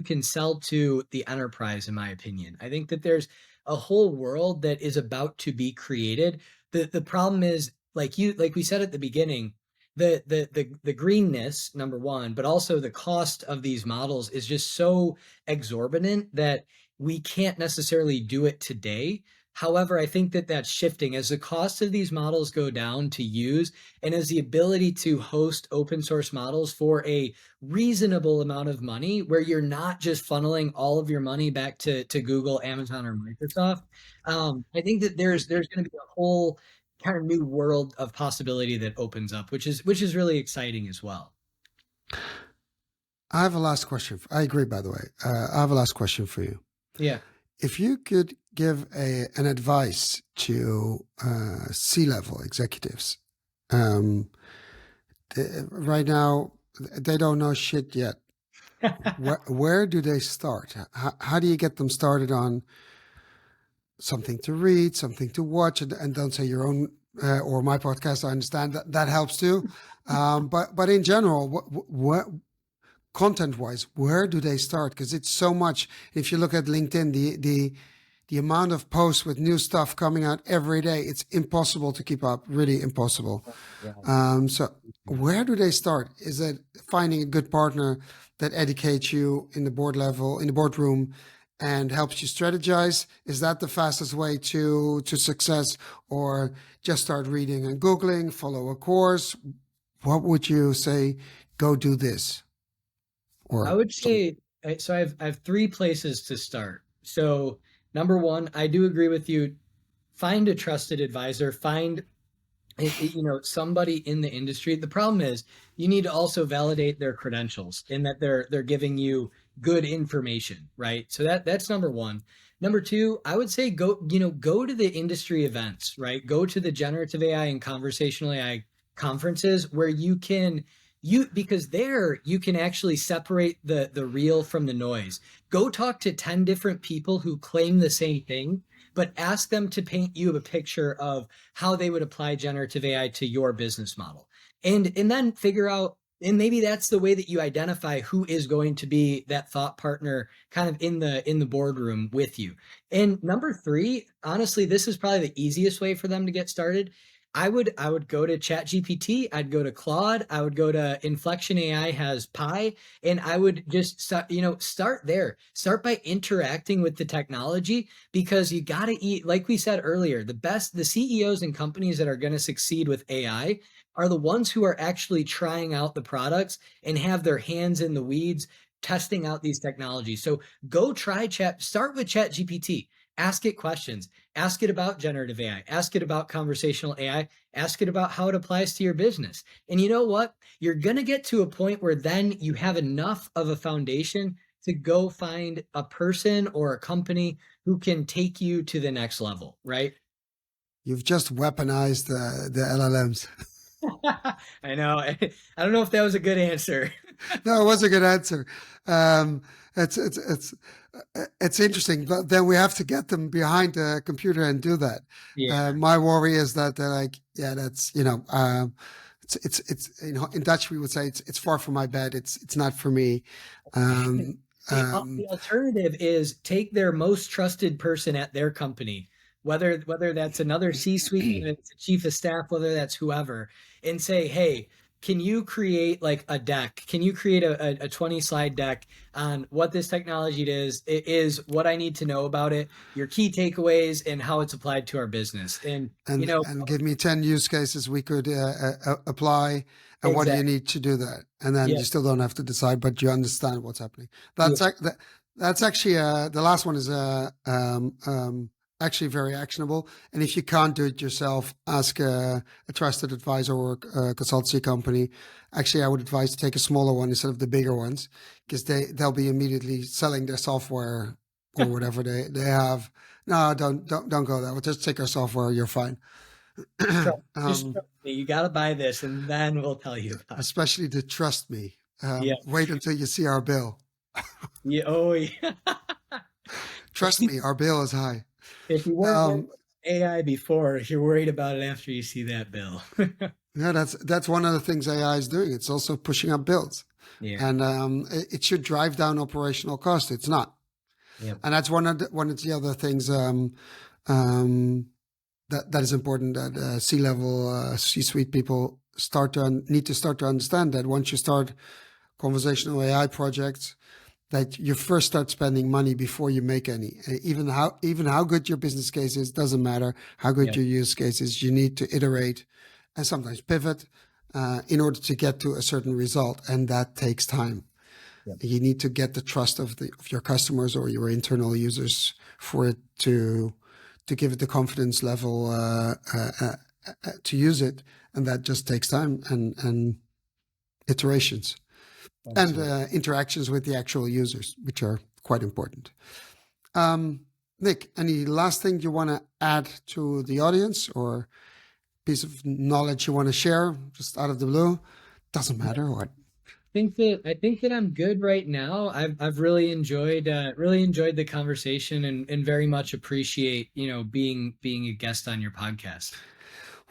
can sell to the enterprise, in my opinion. I think that there's a whole world that is about to be created. The problem is, like we said at the beginning, the greenness, number one, but also the cost of these models is just so exorbitant that we can't necessarily do it today. However, I think that that's shifting as the cost of these models go down to use, and as the ability to host open source models for a reasonable amount of money, where you're not just funneling all of your money back to Google, Amazon, or Microsoft. I think that there's going to be a whole kind of new world of possibility that opens up, which is really exciting as well. I have a last question. I agree, by the way. I have a last question for you. Yeah. If you could give an advice to C-level executives, um, right now they don't know shit yet. Where do they start? How do you get them started on something to read, something to watch, and don't say your own or my podcast? I understand that helps too. But in general, what content wise, where do they start? Because it's so much. If you look at LinkedIn, the amount of posts with new stuff coming out every day, it's impossible to keep up. Really impossible. Yeah. So where do they start? Is it finding a good partner that educates you in the board level, in the boardroom, and helps you strategize? Is that the fastest way to success, or just start reading and Googling, follow a course? What would you say? Go do this, I or would some. say so. I have three places to start. So number one, I do agree with you. Find a trusted advisor. Find somebody in the industry. The problem is you need to also validate their credentials in that they're giving you good information, right? So that's number one. Number two, I would say go to the industry events, right? Go to the generative AI and conversational AI conferences where because there you can actually separate the real from the noise. Go talk to 10 different people who claim the same thing, but ask them to paint you a picture of how they would apply generative AI to your business model. And then figure out, and maybe that's the way that you identify who is going to be that thought partner kind of in the boardroom with you. And number three, honestly, this is probably the easiest way for them to get started. I would go to ChatGPT, I'd go to Claude, I would go to Inflection AI has Pi, and I would just start there. Start by interacting with the technology, because you got to eat, like we said earlier, the CEOs and companies that are going to succeed with AI are the ones who are actually trying out the products and have their hands in the weeds testing out these technologies. So go try start with ChatGPT. Ask it questions. Ask it about generative AI. Ask it about conversational AI. Ask it about how it applies to your business. And you know what? You're going to get to a point where then you have enough of a foundation to go find a person or a company who can take you to the next level, right? You've just weaponized the LLMs. I know. I don't know if that was a good answer. No, it was a good answer. Um, it's interesting, but then we have to get them behind the computer and do that. Yeah. My worry is that they're like, yeah, that's it's in Dutch we would say it's far from my bed. It's not for me. Um, The alternative is take their most trusted person at their company, whether that's another C-suite, whether it's a chief of staff, whether that's whoever, and say, hey, can you create like a deck? Can you create a 20 slide deck on what this technology is, what I need to know about it, your key takeaways, and how it's applied to our business? And and give me 10 use cases we could apply, and what do you exactly. need to do that, and then Yeah. you still don't have to decide, but you understand what's happening. Yeah. That's actually the last one is actually very actionable, and if you can't do it yourself, ask a trusted advisor or a consultancy company. Actually, I would advise to take a smaller one instead of the bigger ones, because they'll be immediately selling their software or whatever they have. No, don't go there. We'll just take our software. You're fine. Just um, trust me. You got to buy this, and then we'll tell you about it. especially to trust me. Yeah. Wait until you see our bill. Yeah. Oh, yeah. Trust me, our bill is high. If you weren't worried Um, about AI before, you're worried about it after you see that bill. Yeah, that's one of the things AI is doing. It's also pushing up bills, Yeah. and it should drive down operational cost. It's not, Yep. and that's one of the other things um, that is important. That C-level, C-suite people need to start to understand that once you start conversational AI projects, that you first start spending money before you make any. Even how good your business case is doesn't matter. How good Yep. your use case is, you need to iterate and sometimes pivot in order to get to a certain result, and that takes time. Yep. You need to get the trust of your customers or your internal users for it to give it the confidence level to use it, and that just takes time and iterations and Absolutely. interactions with the actual users, which are quite important. Nick, any last thing you want to add to the audience or piece of knowledge you want to share just out of the blue? Doesn't matter what. I think that I'm good right now. I've really enjoyed the conversation and very much appreciate, being a guest on your podcast.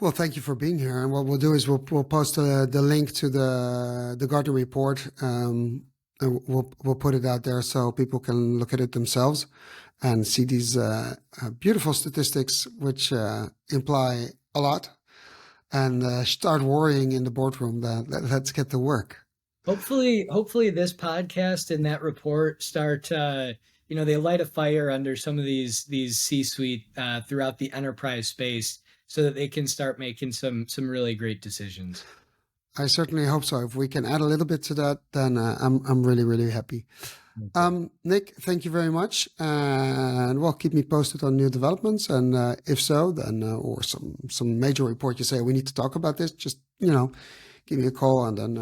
Well, thank you for being here. And what we'll do is we'll post the link to the Gartner report. And we'll put it out there so people can look at it themselves and see these beautiful statistics, which imply a lot, and start worrying in the boardroom that let's get to work. Hopefully this podcast and that report start they light a fire under some of these C-suite throughout the enterprise space so that they can start making some really great decisions. I certainly hope so. If we can add a little bit to that, then I'm really, really happy. Nick, thank you very much, and well, keep me posted on new developments. And if so, then or some major report you say we need to talk about this, just give me a call, and then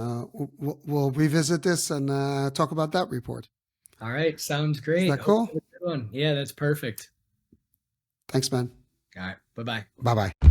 we'll revisit this and talk about that report. All right, sounds great. Is that Hope you cool? have a good one. Yeah, that's perfect. Thanks, man. All right, bye bye. Bye bye.